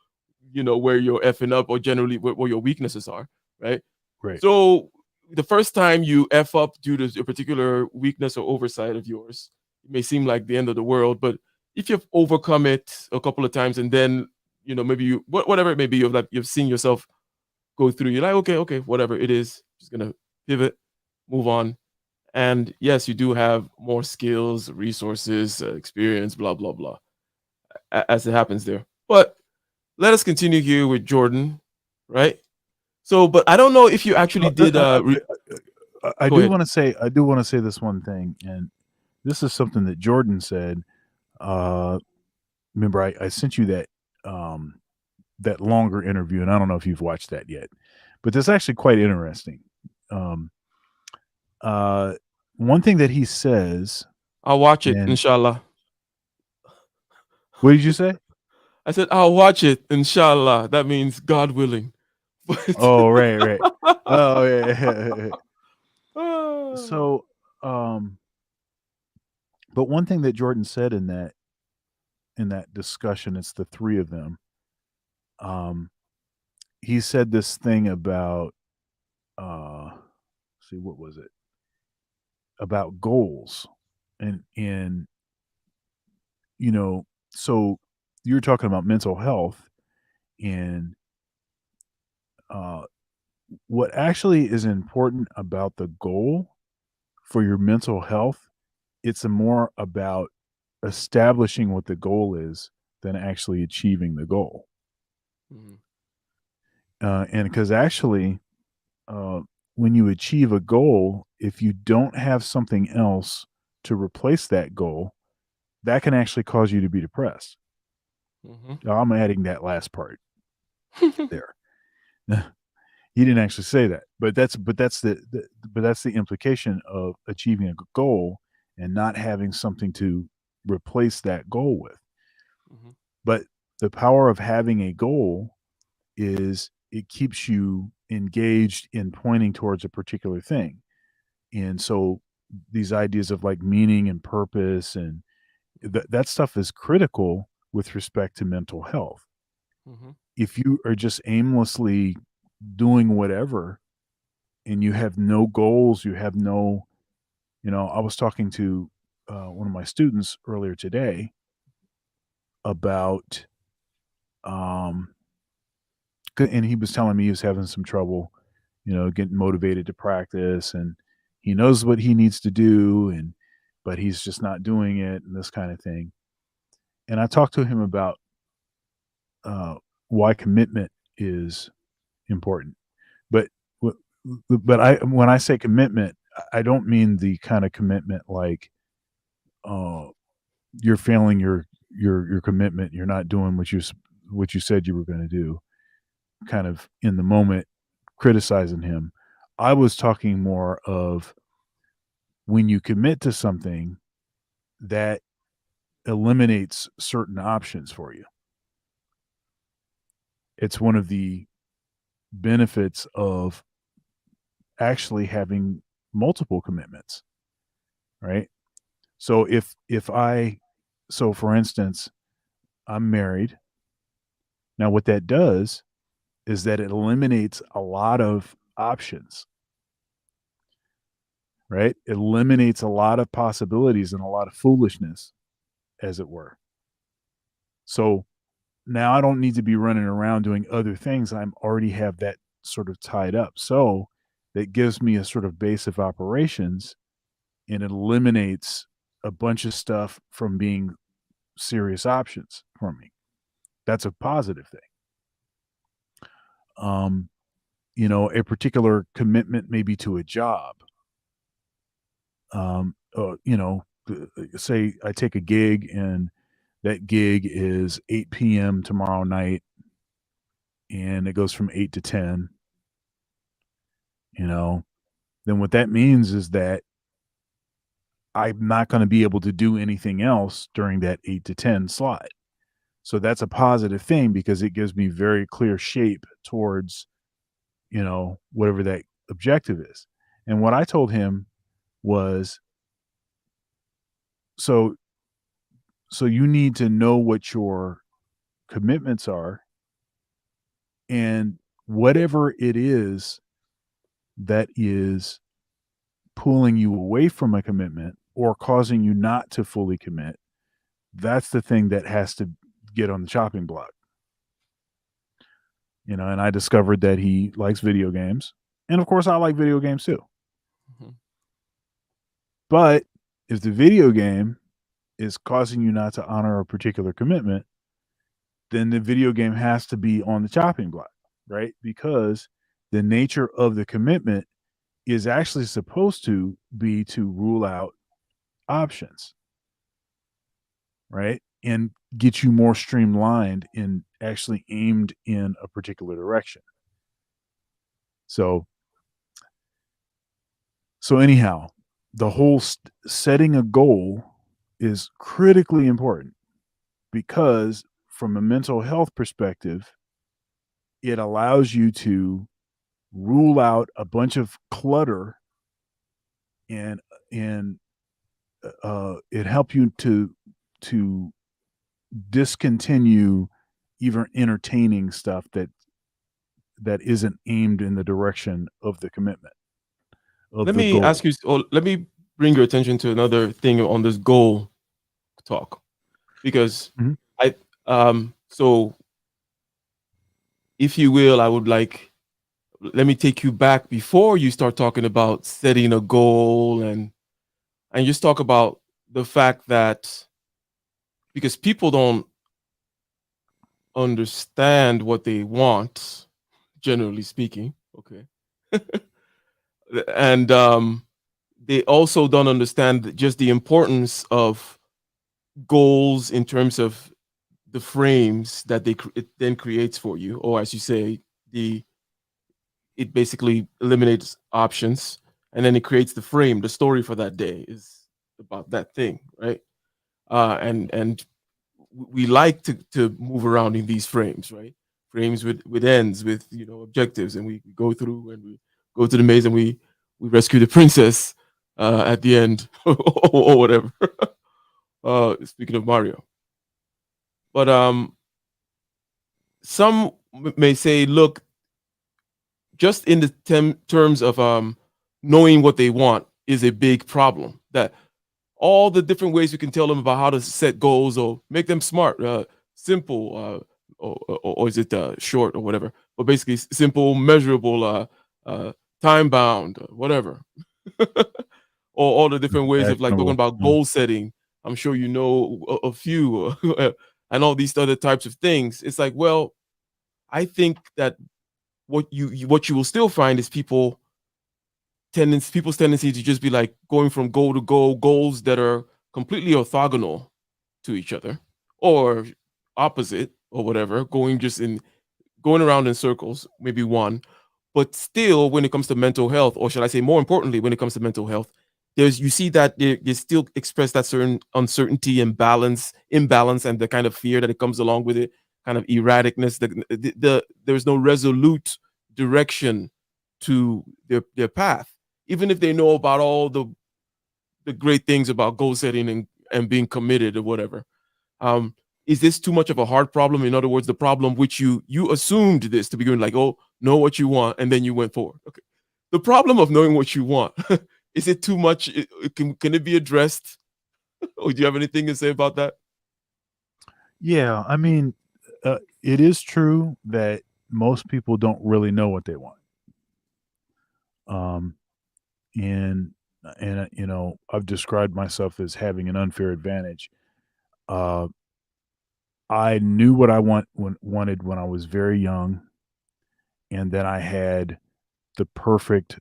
where you're effing up, or generally where your weaknesses are, right? Right. So the first time you f up due to a particular weakness or oversight of yours, it may seem like the end of the world, but if you've overcome it a couple of times, and then maybe whatever it may be, you've seen yourself go through, you're like, okay, whatever it is, just gonna pivot, move on. And yes, you do have more skills, resources, experience, blah blah blah, as it happens there. But let us continue here with Jordan, right? So, but I don't know if you actually did. I Go do ahead. want to say this one thing, and this is something that Jordan said. Remember, I sent you that longer interview, and I don't know if you've watched that yet, but that's actually quite interesting. One thing that he says. I'll watch it, And inshallah. what did you say? I said I'll watch it, inshallah. That means God willing. Oh, right. Oh, yeah. Ah. So, but one thing that Jordan said in that discussion, it's the three of them. He said this thing about, see, what was it? About goals, and so you're talking about mental health, and what actually is important about the goal for your mental health, it's more about establishing what the goal is than actually achieving the goal. Mhm. And because actually, when you achieve a goal, if you don't have something else to replace that goal, that can actually cause you to be depressed. Mhm. I'm adding that last part there. He didn't actually say that, but that's the implication of achieving a goal and not having something to replace that goal with. Mhm. But the power of having a goal is it keeps you engaged in pointing towards a particular thing. And so these ideas of like meaning and purpose and that stuff is critical with respect to mental health. Mhm. If you are just aimlessly doing whatever and you have no goals, you have no, I was talking to one of my students earlier today about, and he was telling me he was having some trouble, getting motivated to practice, and he knows what he needs to do, but he's just not doing it, and this kind of thing. And I talked to him about why commitment is important, but when I say commitment, I don't mean the kind of commitment like you're failing your commitment, you're not doing what you said you were going to do, kind of in the moment criticizing him. I was talking more of when you commit to something that eliminates certain options for you. It's one of the benefits of actually having multiple commitments, right? So so for instance, I'm married. Now what that does is that it eliminates a lot of options, right? It eliminates a lot of possibilities and a lot of foolishness, as it were. So now I don't need to be running around doing other things. I already have that sort of tied up. So that gives me a sort of base of operations, and it eliminates a bunch of stuff from being serious options for me. That's a positive thing. you know, a particular commitment maybe to a job. You know, say I take a gig and that gig is 8 p.m. tomorrow night and it goes from 8 to 10, you know, then what that means is that I'm not going to be able to do anything else during that 8 to 10 slot. So that's a positive thing because it gives me very clear shape towards, you know, whatever that objective is. And what I told him was, so you need to know what your commitments are, and whatever it is that is pulling you away from a commitment or causing you not to fully commit, that's the thing that has to get on the chopping block. You know, and I discovered that he likes video games. And of course I like video games too. Mhm. But if the video game is causing you not to honor a particular commitment, then the video game has to be on the chopping block, right? Because the nature of the commitment is actually supposed to be to rule out options, right? And get you more streamlined and actually aimed in a particular direction. So anyhow, the whole setting a goal is critically important because from a mental health perspective, it allows you to rule out a bunch of clutter and it helps you to discontinue even entertaining stuff that isn't aimed in the direction of the commitment of Let the me goal. ask you, or let me bring your attention to another thing on this goal talk, because Mhm. so if you will, I would like, let me take you back before you start talking about setting a goal and just talk about the fact that, because people don't understand what they want, generally speaking, okay, and they also don't understand just the importance of goals in terms of the frames that it then creates for you, or as you say, it basically eliminates options, and then it creates the frame. The story for that day is about that thing, right? And we like to move around in these frames, right? Frames with ends, with objectives, and we go through and we go to the maze and we rescue the princess at the end or whatever. Speaking of Mario, but some may say, look, just in the terms of knowing what they want is a big problem. That all the different ways you can tell them about how to set goals or make them smart, simple, or is it short or whatever, but basically simple, measurable, time bound, whatever. Or all the different ways of like talking Actionable. about goal setting. I'm sure you know a few, and all these other types of things. It's like, well, I think that what you will still find is people's tendency to just be like going from goal to goal, goals that are completely orthogonal to each other or opposite or whatever, going around in circles, maybe one. But still, when it comes to mental health, or should I say more importantly, when it comes to mental health, you see that they still express that certain uncertainty and imbalance, and the kind of fear that it comes along with it, kind of erraticness. There's no resolute direction to their path, even if they know about all the great things about goal setting and being committed or whatever. Is this too much of a hard problem? In other words, the problem which you assumed this to begin, like, oh, know what you want, and then you went forward. Okay. The problem of knowing what you want, is it too much? Can it be addressed? Or do you have anything to say about that? Yeah, I mean, it is true that most people don't really know what they want. Um, and you know, I've described myself as having an unfair advantage. Uh, I knew what I wanted when I was very young, and then I had the perfect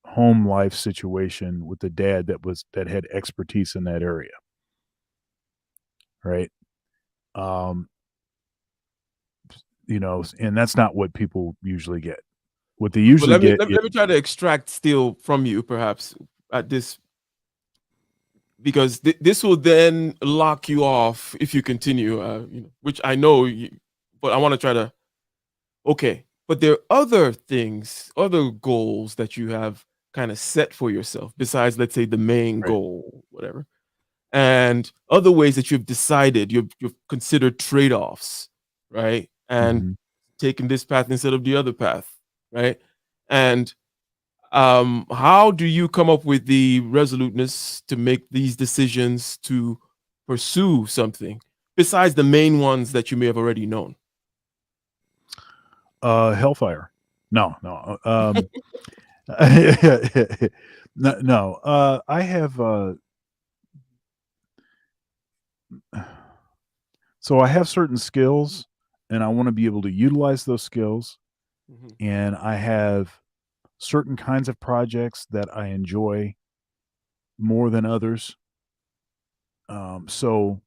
home life situation with the dad that had expertise in that area. Right. You know, and that's not what people usually get. What they But usually let me get let me try to extract still from you, perhaps at this, because this will then lock you off if you continue. You know, which I know, but I want to try to. Okay, but there are other things, other goals that you have kind of set for yourself besides, let's say, the main right. goal, whatever, and other ways that you've decided, you've considered trade-offs, right? And Mhm. taking this path instead of the other path, right? And how do you come up with the resoluteness to make these decisions to pursue something besides the main ones that you may have already known? Hellfire. No, no. No. I have so I have certain skills, and I want to be able to utilize those skills. Mhm. And I have certain kinds of projects that I enjoy more than others. So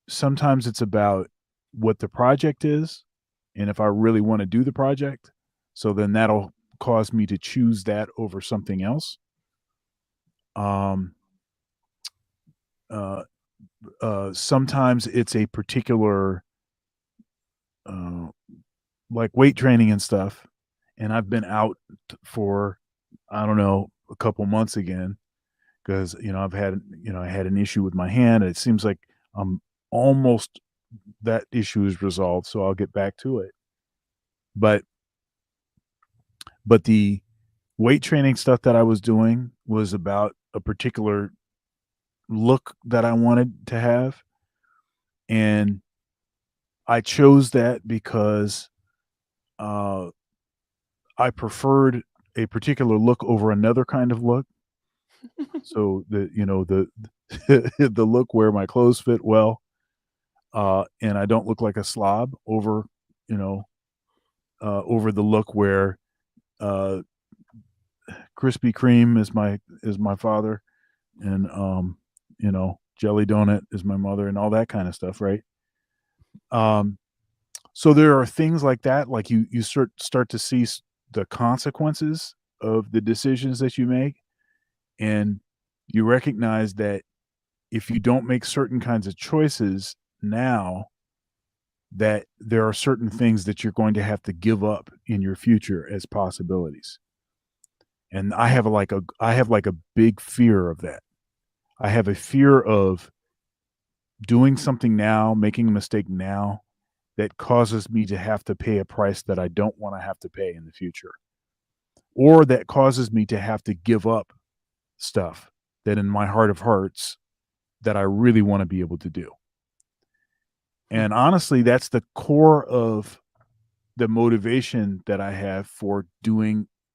sometimes it's about what the project is, and if I really want to do the project, so then that'll cause me to choose that over something else. Um, uh, Sometimes it's a particular, uh, like weight training and stuff, and I've been out for, I don't know, a couple months again because I had an issue with my hand. And it seems like I'm almost that issue is resolved, so I'll get back to it. But the weight training stuff that I was doing was about a particular look that I wanted to have, and I chose that because uh, I preferred a particular look over another kind of look. So the the look where my clothes fit well, and I don't look like a slob over you know over the look where uh, Krispy Kreme is my father, and Jelly Donut is my mother, and all that kind of stuff, right? Um, so there are things like that, like you start to see the consequences of the decisions that you make, and you recognize that if you don't make certain kinds of choices now, that there are certain things that you're going to have to give up in your future as possibilities. And I have like a big fear of that. I have a fear of doing something now, making a mistake now that causes me to have to pay a price that I don't want to have to pay in the future, or that causes me to have to give up stuff that in my heart of hearts that I really want to be able to do. And honestly, that's the core of the motivation that I have for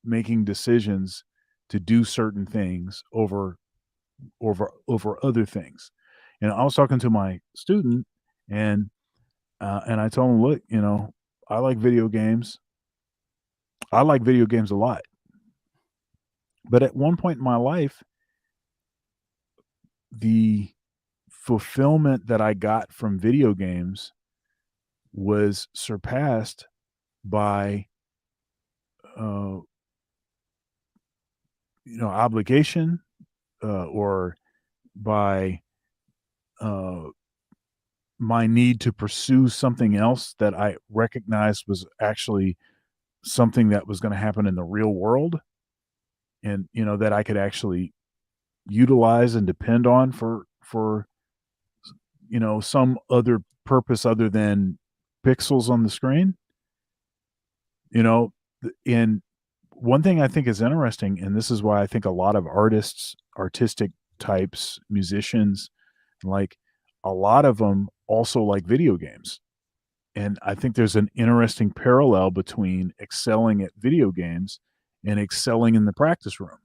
making decisions to do certain things over other things. And I was talking to my student, and I told him, look, I like video games. I like video games a lot. But at one point in my life, the fulfillment that I got from video games was surpassed by uh, obligation, or by uh, my need to pursue something else that I recognized was actually something that was going to happen in the real world, and that I could actually utilize and depend on for some other purpose other than pixels on the screen. And one thing I think is interesting, and this is why I think a lot of artistic types, musicians, like, a lot of them also like video games. And I think there's an interesting parallel between excelling at video games and excelling in the practice room.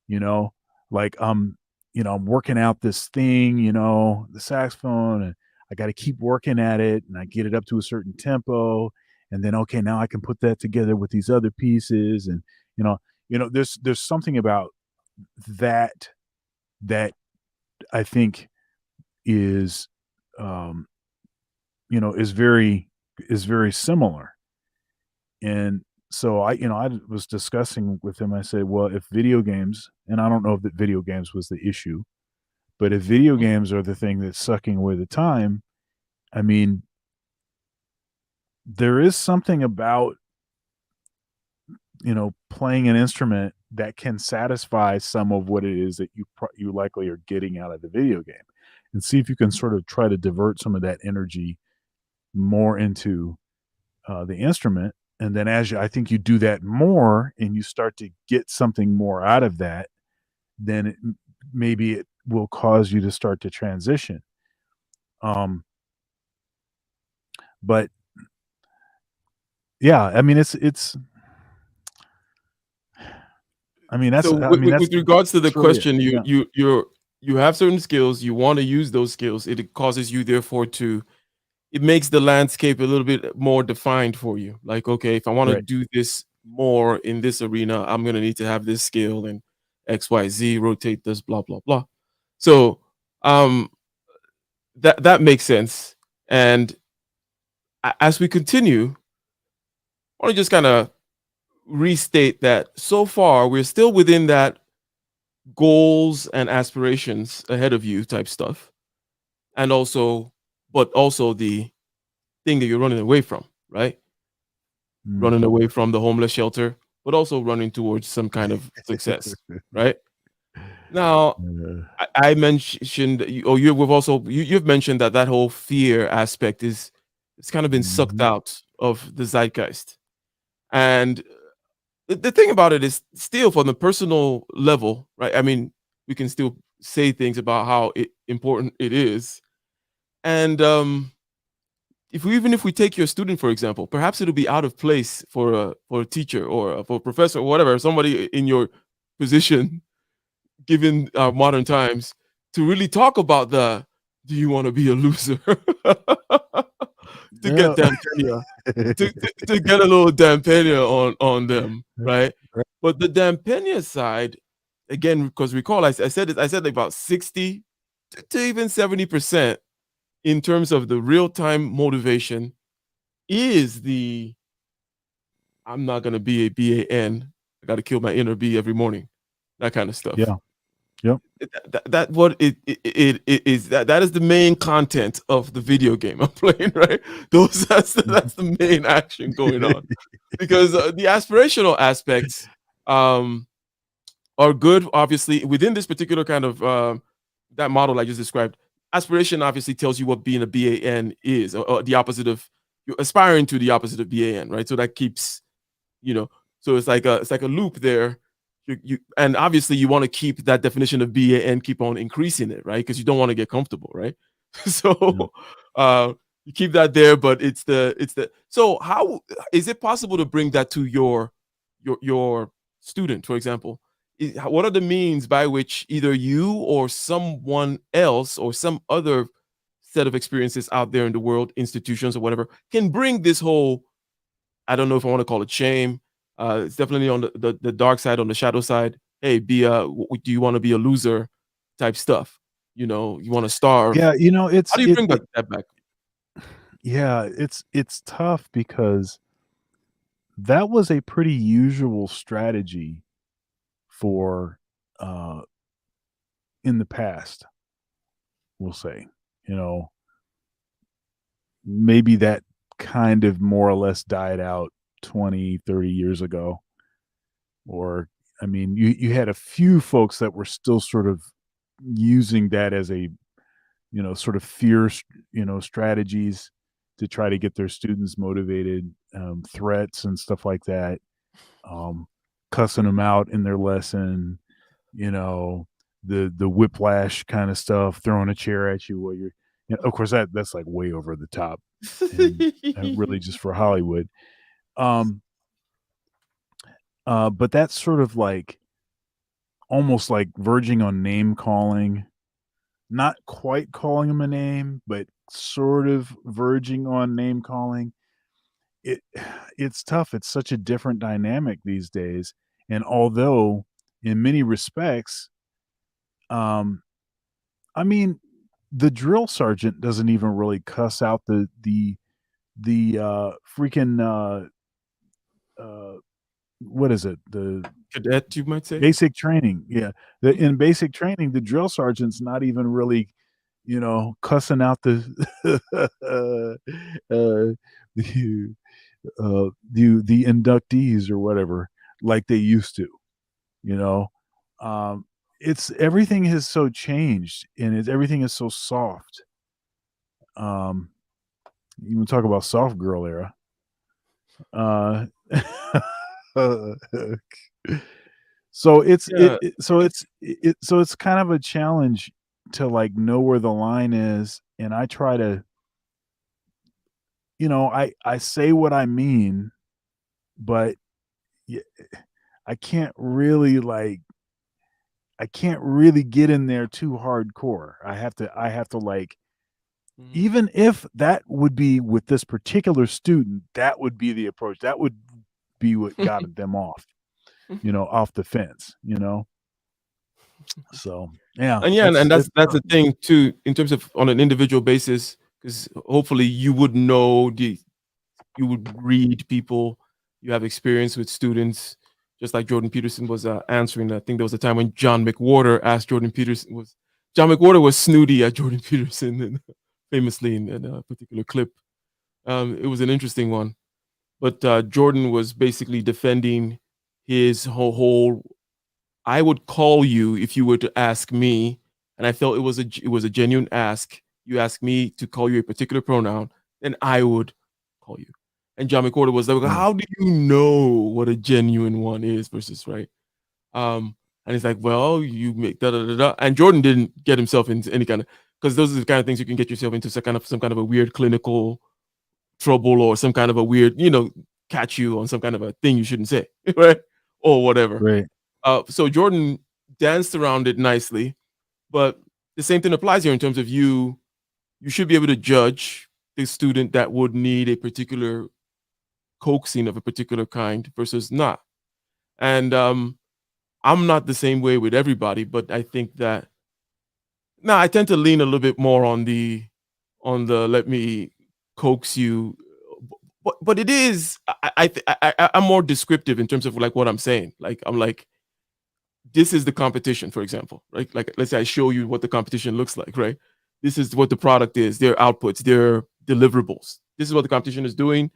You know, like I'm working out this thing, the saxophone, and I got to keep working at it, and I get it up to a certain tempo, and then okay, now I can put that together with these other pieces, and there's something about that that I think is um, is very similar. And so I was discussing with him. I said, well, if video games, and I don't know if that video games was the issue, but if video games are the thing that's sucking away the time, I mean, there is something about playing an instrument that can satisfy some of what it is that you likely are getting out of the video game, and see if you can sort of try to divert some of that energy more into the instrument. And then I think you do that more and you start to get something more out of that, then maybe it will cause you to start to transition. But yeah, I mean, it's I mean, that's So I mean, that's with regards to the that's really it. question, Yeah. you have certain skills, you want to use those skills. It causes you therefore to it makes the landscape a little bit more defined for you. Like, okay, if I want to Right. do this more in this arena, I'm gonna need to have this skill and XYZ, rotate this, blah, blah, blah. So um that makes sense. And as we continue, I want to just kind of restate that so far we're still within that goals and aspirations ahead of you type stuff, and also but also the thing that you're running away from, right? Mm. Running away from the homeless shelter, but also running towards some kind of success, right? Now Uh, I mentioned you've mentioned that whole fear aspect is it's kind of been sucked mhm. out of the zeitgeist. And the thing about it is still from the personal level, right? I mean, we can still say things about how important it is. And even if we take your student, for example, perhaps it'll be out of place for a teacher or for a professor or whatever, somebody in your position, given our modern times, to really talk about the do you want to be a loser to get Yeah. Dan Pena to get a little Dan Pena on them, right? Right. But the Dan Pena side, again, because recall I said it, I said about 60 to even 70% in terms of the real time motivation is the I'm not gonna be a BAN. I got to kill my inner B every morning, that kind of stuff. Yeah. Yep. That what it is that is the main content of the video game I'm playing, right? That's the main action going on, because the aspirational aspects are good, obviously within this particular kind of that model I just described. Aspiration obviously tells you what being a BAN is, or the opposite of you're aspiring to the opposite of BAN, right? So that keeps so it's like a loop there. And obviously you want to keep that definition of BAN, keep on increasing it, right? Because you don't want to get comfortable, right? So you keep that there, but it's the so how is it possible to bring that to your student, for example? What are the means by which either you or someone else or some other set of experiences out there in the world, institutions or whatever, can bring this whole, I don't know if I want to call it shame. It's definitely on the dark side, on the shadow side. Hey, do you want to be a loser type stuff? You want to starve. Yeah, How do you bring that back? yeah, it's tough because that was a pretty usual strategy for in the past, we'll say. Maybe that kind of more or less died out 20, 30 years ago. Or I mean, you had a few folks that were still sort of using that as a sort of fear strategies to try to get their students motivated, threats and stuff like that, cussing them out in their lesson, the whiplash kind of stuff, throwing a chair at you while you're of course that's like way over the top, and really just for Hollywood. um but that's sort of like almost like verging on name calling, not quite calling him a name, but sort of verging on name calling. it's tough. It's such a different dynamic these days. And although in many respects, I mean, the drill sergeant doesn't even really cuss out the freaking what is it? The Cadet, you might say. basic training. Yeah. In basic training, the drill sergeant's not even really, cussing out the the the inductees or whatever like they used to, you know. It's everything has so changed and everything is so soft. Um, you want to talk about soft girl era. Uh, so it's Yeah. so it's kind of a challenge to like know where the line is, and I try to, I say what I mean, but y- I can't really get in there too hardcore. I have to like, Mhm. even if that would be with this particular student, that would be the approach. That would be what got them off, off the fence, So yeah, And yeah, and it's that's the thing too, in terms of on an individual basis, because hopefully you would know you would read people, you have experience with students, just like Jordan Peterson was answering. I think there was a time when John McWhorter was snooty at Jordan Peterson, and famously in a particular clip. It was an interesting one, but Jordan was basically defending his whole I would call you if you were to ask me, and I felt it was a genuine ask. You ask me to call you a particular pronoun, then I would call you. And John McWhorter was like, Mm. "How do you know what a genuine one is versus right?" And he's like, "Well, you make da da da da." And Jordan didn't get himself into any kind of, because those are the kind of things you can get yourself into some kind of a weird clinical trouble, or some kind of a weird, catch you on some kind of a thing you shouldn't say, right? Or whatever. Right. So Jordan danced around it nicely, but the same thing applies here in terms of you should be able to judge the student that would need a particular coaxing of a particular kind versus not. And I'm not the same way with everybody, but I think that now I tend to lean a little bit more on the let me coax you, but it is I'm more descriptive in terms of like what I'm saying. Like I'm like, this is the competition, for example, right? Like, let's say I show you what the competition looks like, right? This is what the product is, their outputs, their deliverables. This is what the competition is doing.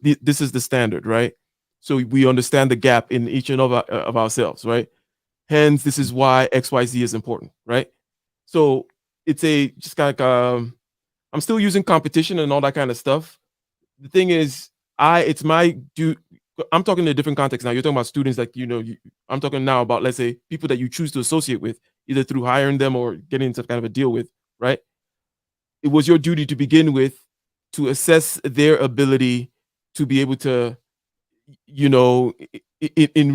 This is the standard, right? So we understand the gap in each and of ourselves, right? Hence, this is why XYZ is important, right? So it's just like, I'm still using competition and all that kind of stuff. The thing is, it's my due. I'm talking in a different context now. You're talking about students, like, I'm talking now about, let's say, people that you choose to associate with, either through hiring them or getting some kind of a deal with, right? It was your duty to begin with to assess their ability to be able to, in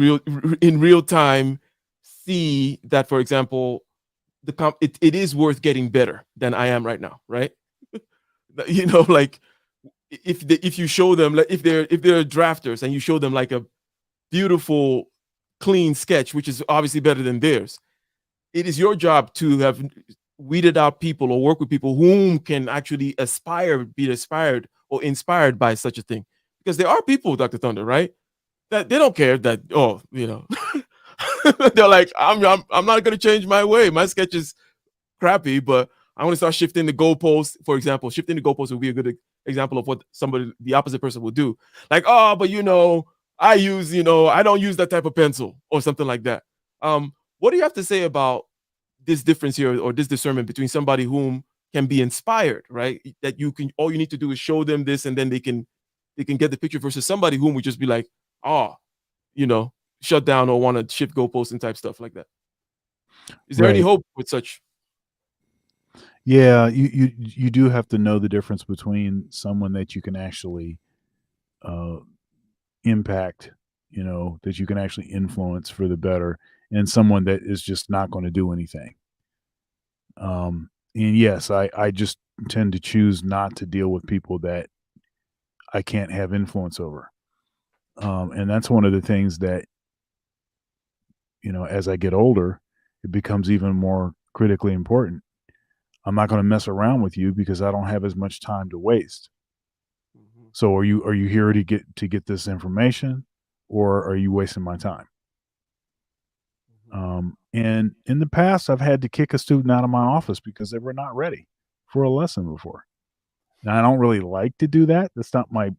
real time, see that, for example, it is worth getting better than I am right now, right? Like, if you show them, like, if they're drafters and you show them like a beautiful clean sketch, which is obviously better than theirs, it is your job to have weeded out people or work with people whom can actually be aspired or inspired by such a thing. Because there are people, Dr. Thunder, right, that they don't care that, they're like, I'm not going to change my way. My sketch is crappy, but I want to start shifting the goalposts. For example, shifting the goalposts would be a good example of what the opposite person will do. Like, oh, but I don't use that type of pencil or something like that. What do you have to say about this difference here, or this discernment between somebody whom can be inspired, right? That all you need to do is show them this, and then they can get the picture, versus somebody whom would just be like, oh, shut down or want to shift goalposts and type stuff like that. Is there any Right. hope with such? Yeah, you do have to know the difference between someone that you can actually impact, that you can actually influence for the better, and someone that is just not going to do anything. And yes, I just tend to choose not to deal with people that I can't have influence over. And that's one of the things that, as I get older, it becomes even more critically important. I'm not going to mess around with you because I don't have as much time to waste. Mhm. So are you here to get this information, or are you wasting my time? And in the past, I've had to kick a student out of my office because they were not ready for a lesson before. Now, I don't really like to do that. That's not my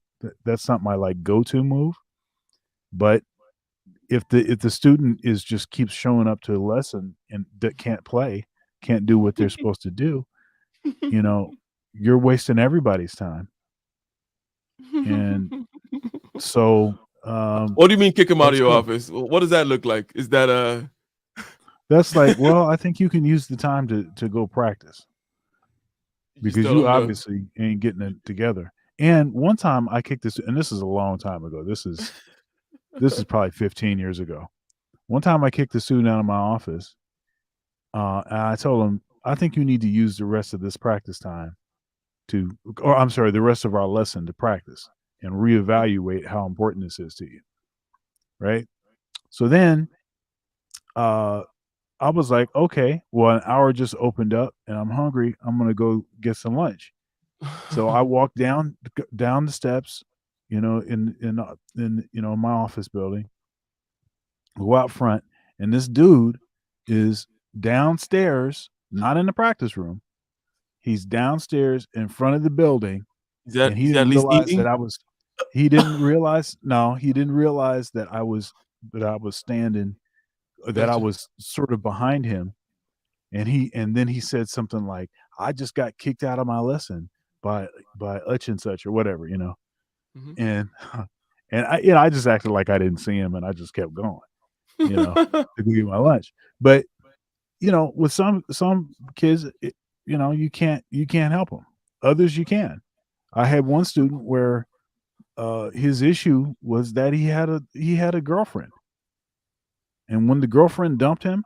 like go-to move. But if the student just keeps showing up to a lesson and that can't do what they're supposed to do, you're wasting everybody's time. And so, What do you mean kick him out of that's your cool. office? What does that look like? Is that That's like, well, I think you can use the time to go practice because tell you him to- obviously ain't getting it together. And one time I kicked this, and this is a long time ago. This is probably 15 years ago. One time I kicked the student out of my office, and I told him, I think you need to use the rest of this practice time the rest of our lesson to practice and reevaluate how important this is to you. Right. So then, I was like, okay, well, an hour just opened up and I'm hungry. I'm going to go get some lunch. So I walked down the steps, in my office building, go out front, and this dude is downstairs, not in the practice room. He's downstairs in front of the building, and he didn't realize that he didn't realize that I was standing, that I was sort of behind him. And then he said something like, I just got kicked out of my lesson by such and such or whatever, Mhm. and I just acted like I didn't see him, and I just kept going, to go get my lunch. But with some kids, you can't help them. Others you can. I had one student where his issue was that he had a girlfriend, and when the girlfriend dumped him,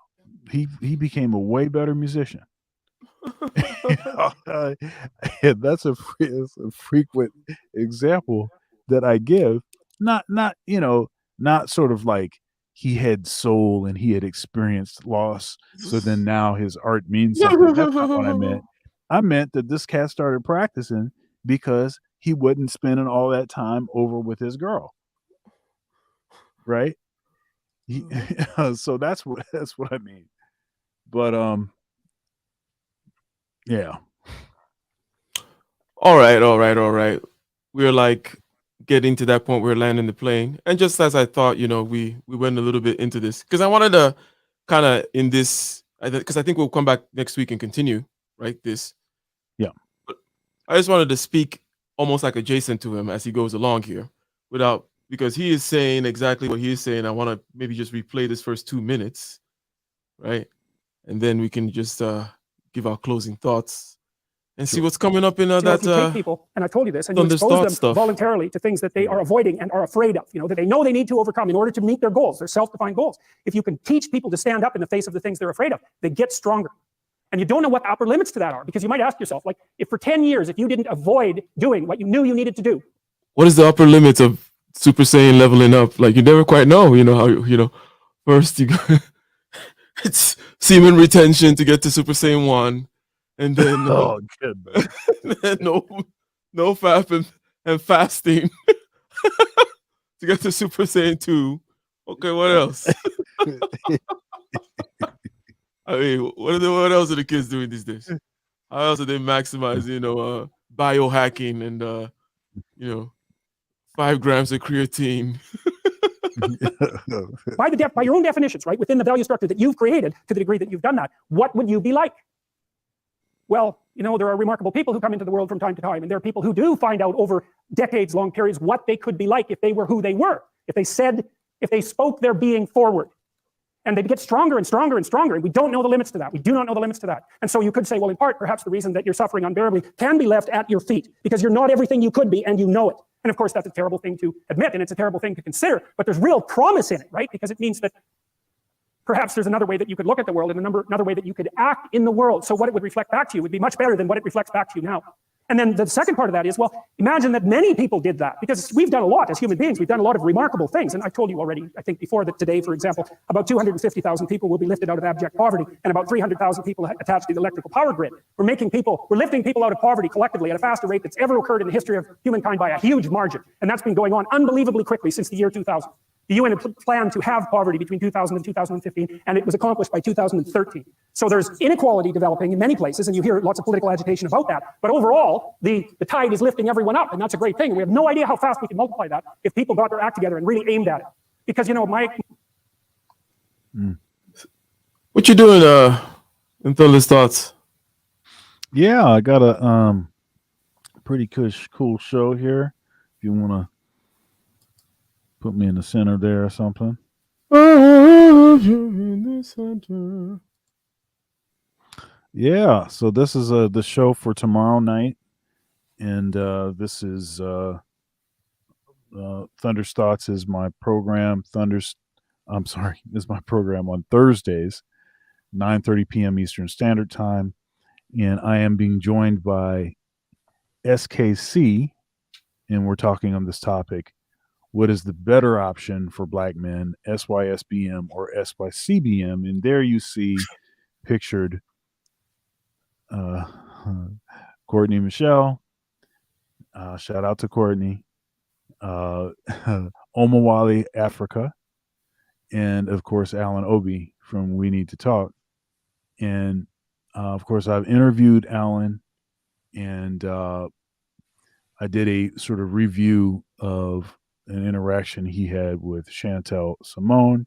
he became a way better musician. And that's a frequent example that I give. Not sort of like he had soul and he had experienced loss, so then now his art means something. That's not what I meant. I meant that this cat started practicing because he wasn't spending all that time over with his girl. Right? So that's what I mean. But yeah. All right. We're like getting to that point where we're landing the plane. And just as I thought, we went a little bit into this because I wanted to kind of in this, because I think we'll come back next week and continue, right? This. Yeah. But I just wanted to speak almost like adjacent to him as he goes along here because he is saying exactly what he is saying. I want to maybe just replay this first 2 minutes, right? And then we can just give our closing thoughts and see what's coming up in if you take people, and I told you this, and you expose them voluntarily to things that they are avoiding and are afraid of, that they know they need to overcome in order to meet their goals, their self-defined goals. If you can teach people to stand up in the face of the things they're afraid of, they get stronger. And you don't know what the upper limits to that are, because you might ask yourself, like, if for 10 years, if you didn't avoid doing what you knew you needed to do. What is the upper limits of Super Saiyan leveling up? Like, you never quite know, how, first you it's semen retention to get to Super Saiyan 1. And then no fap and fasting to get to Super Saiyan 2. Okay, what else? I mean, what else are the kids doing these days? How else are they maximizing, biohacking and 5 grams of creatine? By your own definitions, right, within the value structure that you've created, to the degree that you've done that, what would you be like? Well, there are remarkable people who come into the world from time to time, and there are people who do find out over decades-long periods what they could be like if they were who they were, if they spoke their being forward. And they get stronger and stronger and stronger, and we don't know the limits to that. We do not know the limits to that. And so you could say, well, in part, perhaps the reason that you're suffering unbearably can be left at your feet, because you're not everything you could be, and you know it. And of course, that's a terrible thing to admit, and it's a terrible thing to consider, but there's real promise in it, right? Because it means that perhaps there's another way that you could look at the world and another way that you could act in the world. So what it would reflect back to you would be much better than what it reflects back to you now. And then the second part of that is, well, imagine that many people did that, because we've done a lot as human beings. We've done a lot of remarkable things. And I told you already, I think before, that today, for example, about 250,000 people will be lifted out of abject poverty, and about 300,000 people attached to the electrical power grid. We're lifting people out of poverty collectively at a faster rate that's ever occurred in the history of humankind by a huge margin. And that's been going on unbelievably quickly since the year 2000. The UN had planned to have poverty between 2000 and 2015, and it was accomplished by 2013. So there's inequality developing in many places, and you hear lots of political agitation about that. But overall, the tide is lifting everyone up, and that's a great thing. And we have no idea how fast we can multiply that if people got their act together and really aimed at it. Because, you know, What you doing, in Thunder's Thoughts? Yeah, I got a pretty cool show here. If you want to put me in the center there or something. Oh, you're in the center. Yeah, so this is the show for tomorrow night, and this is Thunder's Thoughts is my program. Is my program on Thursdays, 9:30 p.m. Eastern Standard Time, and I am being joined by SKC, and we're talking on this topic: what is the better option for Black men, SYSBM or SYCBM? And there you see pictured Courtney Michelle. Shout out to Courtney. Omawale Africa. And, of course, Alan Obi from We Need to Talk. And, of course, I've interviewed Alan, and I did a sort of review of an interaction he had with Chantel Simone.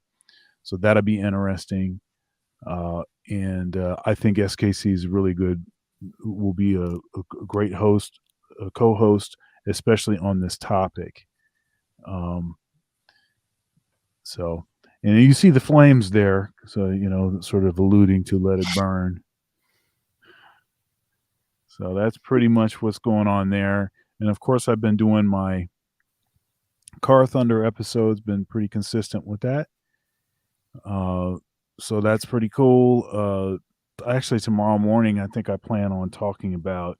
So that'll be interesting. And I think SKC is really good, will be a great host, a co-host, especially on this topic. So, and you see the flames there. So, you know, sort of alluding to Let It Burn. So that's pretty much what's going on there. And of course, I've been doing my Car Thunder episodes, been pretty consistent with that. So that's pretty cool. Actually, tomorrow morning, I think I plan on talking about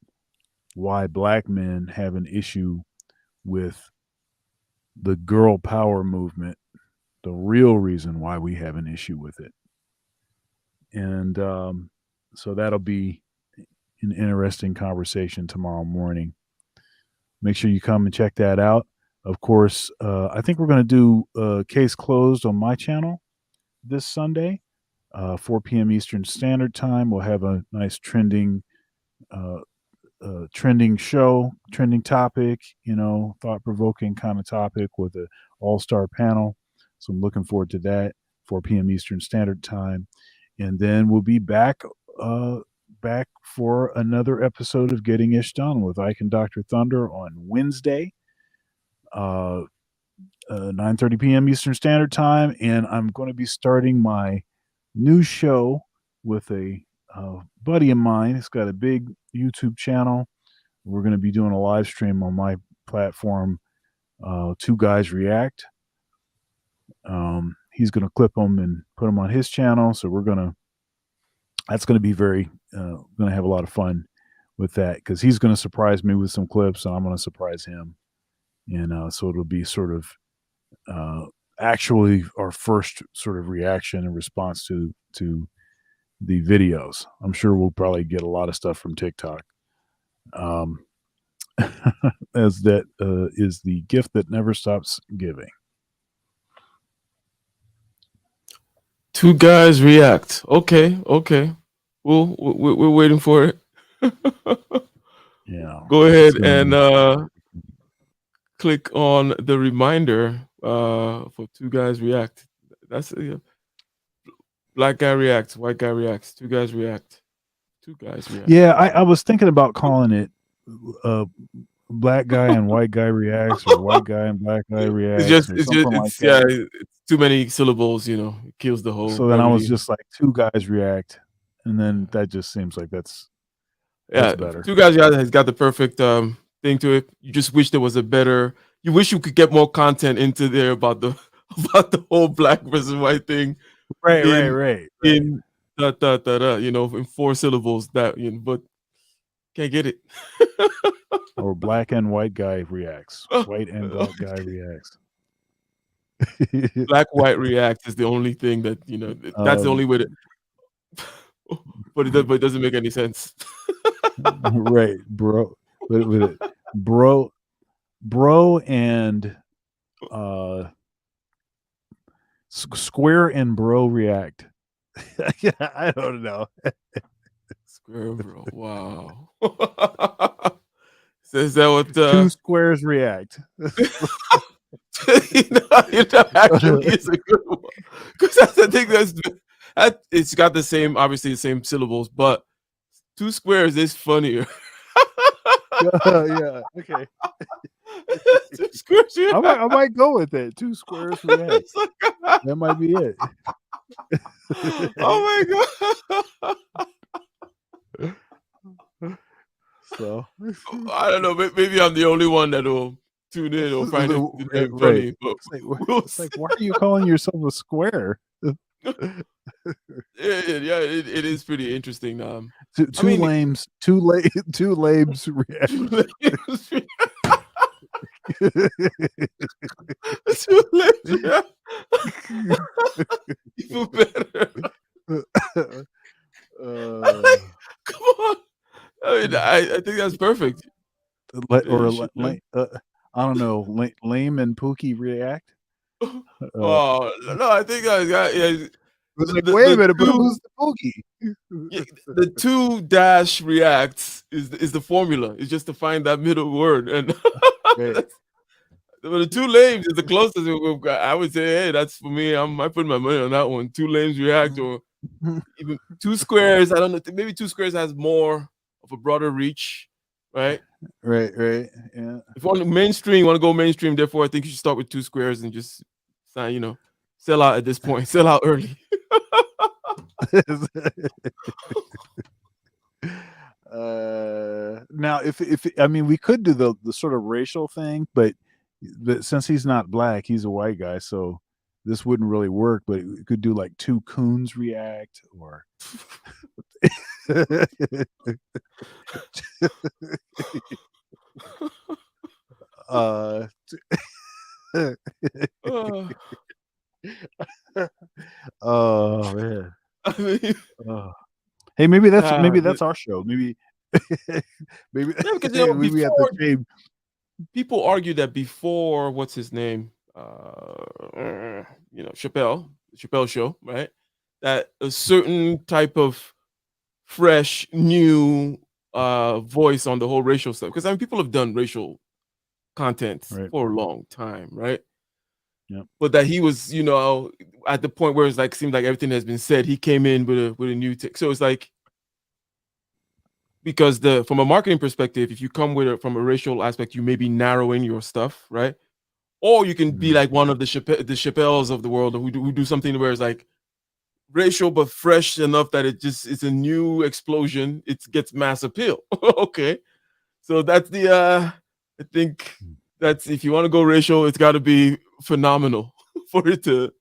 why Black men have an issue with the girl power movement, the real reason why we have an issue with it. And so that'll be an interesting conversation tomorrow morning. Make sure you come and check that out. Of course, I think we're going to do Case Closed on my channel this Sunday, 4 p.m. Eastern Standard Time. We'll have a nice trending show, trending topic, you know, thought-provoking kind of topic with an all-star panel. So I'm looking forward to that, 4 p.m. Eastern Standard Time. And then we'll be back for another episode of Getting Ish Done with Ike and Dr. Thunder on Wednesday, 9:30 p.m. Eastern Standard Time. And I'm going to be starting my new show with a buddy of mine. He's got a big YouTube channel. We're going to be doing a live stream on my platform, Two Guys React. He's going to clip them and put them on his channel. So that's going to be going to have a lot of fun with that, because he's going to surprise me with some clips and I'm going to surprise him. And so it'll be sort of actually our first sort of reaction and response to the videos. I'm sure we'll probably get a lot of stuff from TikTok. As that is the gift that never stops giving. Two Guys React. Okay. We're waiting for it. Yeah. Go ahead and click on the reminder for Two Guys React. That's Black Guy Reacts, White Guy Reacts, Two Guys React. Two Guys React. Yeah, I was thinking about calling it Black Guy and White Guy Reacts, or White Guy and Black Guy Reacts. It's too many syllables, you know, it kills the whole. So then I was just like, Two Guys React, and then that just seems like that's better. Two Guys React has got the perfect thing to it. You just wish there was you wish you could get more content into there about the whole black versus white thing. Right. In you know, in 4 syllables, that, you know, but can't get it. Or black and white guy reacts. White and black guy reacts. Black white react is the only thing that that's the only way to. But it doesn't make any sense. Right, bro. But bro, and square and bro react. I don't know. Square bro. Wow. So is that what Two squares react. Actually is a good one. Because I think it's got obviously the same syllables, but two squares is funnier. Yeah, okay. Two squares I might go with it. Two squares react. That might be it. Oh my god. So I don't know. Maybe I'm the only one that will tune in or find it funny. But it's like, why are you calling yourself a square? Yeah, it is pretty interesting. Two lames react. Two lames react. Even better. Come on. I mean, I think that's perfect. I don't know. Lame and Pookie react. Oh no, I think wait a minute, but who's the Pookie? The two dash reacts is the formula. It's just to find that middle word, and Right. the two lames is the closest we've got. I would say, hey, that's for me. I put my money on that one. Two lames react, or even two squares. I don't know. Maybe two squares has more of a broader reach, right? Right. Yeah. If you want to go mainstream. Therefore, I think you should start with two squares and just sell out at this point. Sell out early. Now, if I mean, we could do the sort of racial thing, but since he's not black, he's a white guy, so this wouldn't really work. But we could do like two coons react, or oh man. I mean, hey, maybe that's our show. Maybe because we have to change. People argue that before what's his name, Chappelle show, right? That a certain type of fresh new voice on the whole racial stuff. Because I mean, people have done racial content for a long time, right? Yeah. But that he was, at the point where it's like seemed like everything has been said, he came in with a new take. So it's like, because from a marketing perspective, if you come from a racial aspect, you may be narrowing your stuff, right? Or you can be like one of the Chappelles of the world who do something where it's like racial but fresh enough that it's a new explosion. It gets mass appeal. Okay, so that's I think that's, if you want to go racial, it's got to be phenomenal for it to.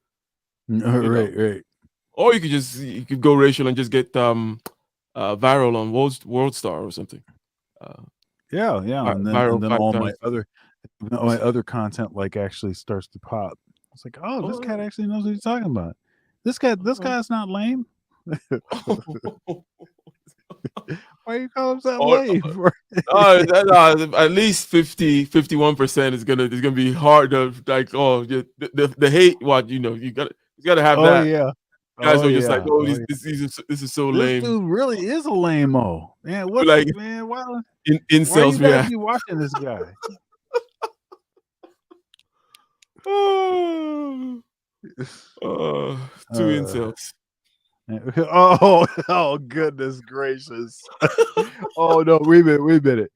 Right. Or you could go racial and just get viral on World Star or something. Yeah, and then all my other content like actually starts to pop. It's like, oh, this cat actually knows what he's talking about. This guy's not lame. Why you call himself lame? At least 51% is gonna be hard to like. Oh, the hate. What you gotta have that. Yeah. Guys are just like, this is so lame. This dude really is a lame-o. Man, what's like, man? Why incels you guys be watching this guy? Two incels. Oh goodness gracious. Oh no, wait a minute.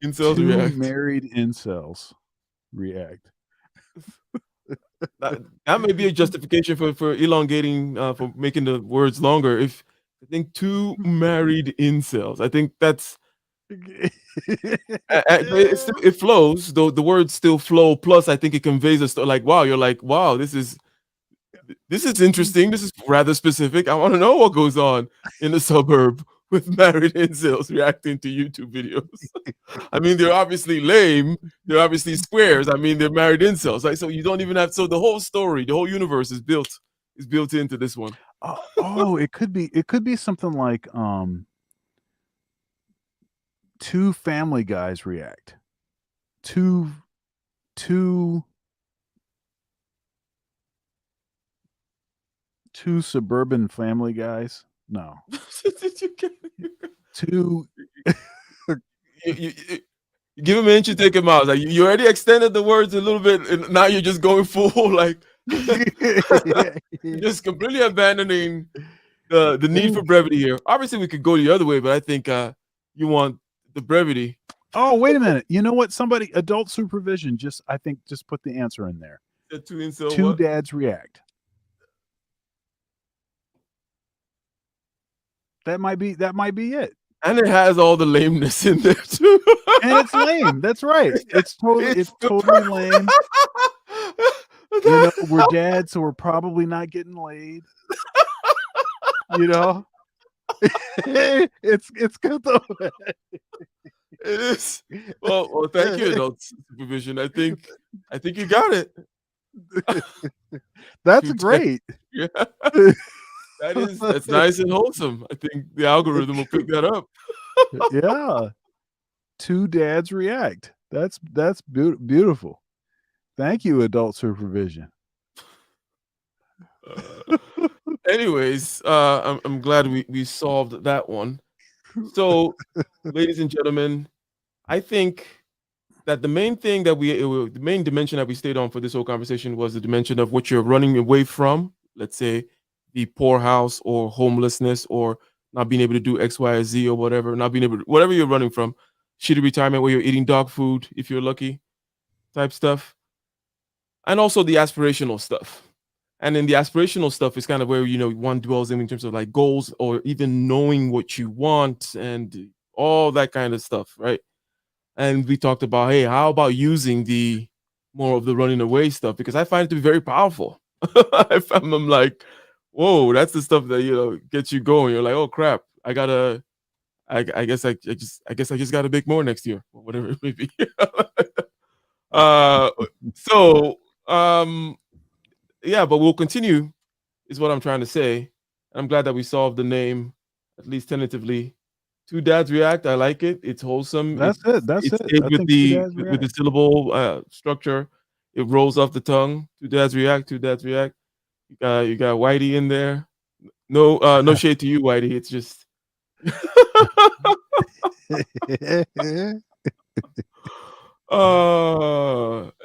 Incels two react. Married incels react. That may be a justification for elongating, for making the words longer. If I think two married incels, I think that's it flows. Though the words still flow. Plus, I think it conveys a story. Like, wow, you're like, wow, this is interesting. This is rather specific. I want to know what goes on in the suburb with married incels reacting to YouTube videos. I mean, they're obviously lame. They're obviously squares. I mean, they're married incels. Right? So you don't even have. So the whole story, the whole universe is built into this one. Oh, it could be something like two Family Guys react. Two suburban Family Guys. No. Two. You give him an inch, you take him out. Like you already extended the words a little bit, and now you're just going full like you're just completely abandoning the need for brevity here. Obviously, we could go the other way, but I think you want the brevity. Oh, wait a minute. You know what? Somebody, adult supervision, just put the answer in there. Two dads react. That might be it. And it has all the lameness in there too. And it's lame. That's right. It's totally lame. You know, we're dads, so we're probably not getting laid. You know? It's good though. It is. Well, thank you, adult supervision. I think you got it. That's great. Yeah. That's nice and wholesome. I think the algorithm will pick that up. Yeah. Two dads react. That's beautiful. Thank you, adult supervision. Anyways, I'm glad we solved that one. So, ladies and gentlemen, I think that the main dimension that we stayed on for this whole conversation was the dimension of what you're running away from. Let's say the poorhouse or homelessness or not being able to do X, Y, or Z or whatever, not being able to, whatever you're running from, shitty retirement where you're eating dog food if you're lucky, type stuff, and also the aspirational stuff. And then the aspirational stuff is kind of where, one dwells in terms of like goals or even knowing what you want and all that kind of stuff, right? And we talked about, hey, how about using the more of the running away stuff? Because I find it to be very powerful. I'm like, whoa, that's the stuff that, gets you going. You're like, oh crap, I guess I just gotta make more next year or whatever it may be. Yeah, but we'll continue is what I'm trying to say. I'm glad that we solved the name, at least tentatively. Two dads react. I like it. It's wholesome. That's it. With the syllable structure. It rolls off the tongue. Two dads react. Two dads react. You got Whitey in there. No shade to you, Whitey. It's just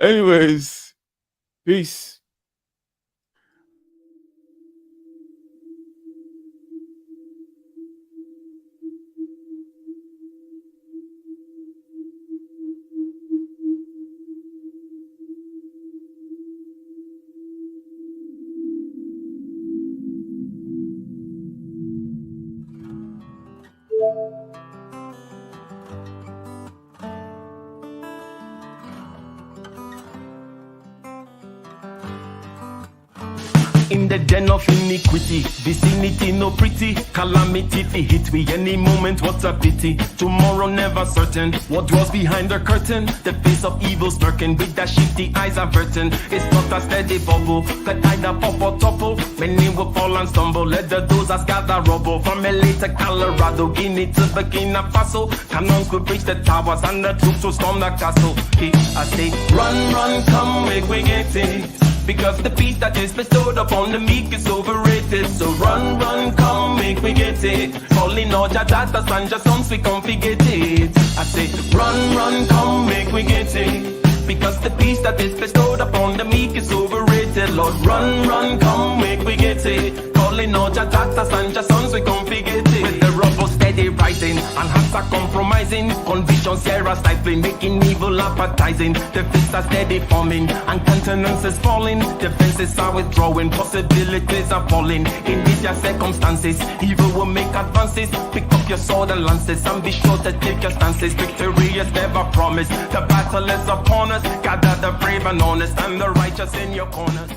anyways, peace. In the den of iniquity, vicinity no pretty, calamity fi hit we any moment, what a pity. Tomorrow never certain, what dwells behind the curtain, the face of evil lurking with that shifty eyes averting. It's not a steady bubble, that either pop or topple, many will fall and stumble, let the dozers gather rubble. From LA to Colorado, Guinea to Burkina Faso, cannons could breach the towers and the troops will storm the castle. I say, run, come, make we get it. Because the peace that is bestowed upon the meek is overrated. So run, come, make we get it. Calling all your daughters and your sons, we come forget it. I say, run, come, make we get it. Because the peace that is bestowed upon the meek is overrated. Lord, run, come, make we get it. Calling all your daughters and your sons, we come forget it. With the rubble steady rising, and hearts are compromising. Convictions here are stifling, making evil appetizing. The fists are steady forming, and countenance is falling. Defenses are withdrawing, possibilities are falling. In these circumstances, evil will make advances. Pick up your sword and lances, and be sure to take your stances. Victory is never promised, the battle is upon us. Gather the brave and honest, and the righteous in your corners.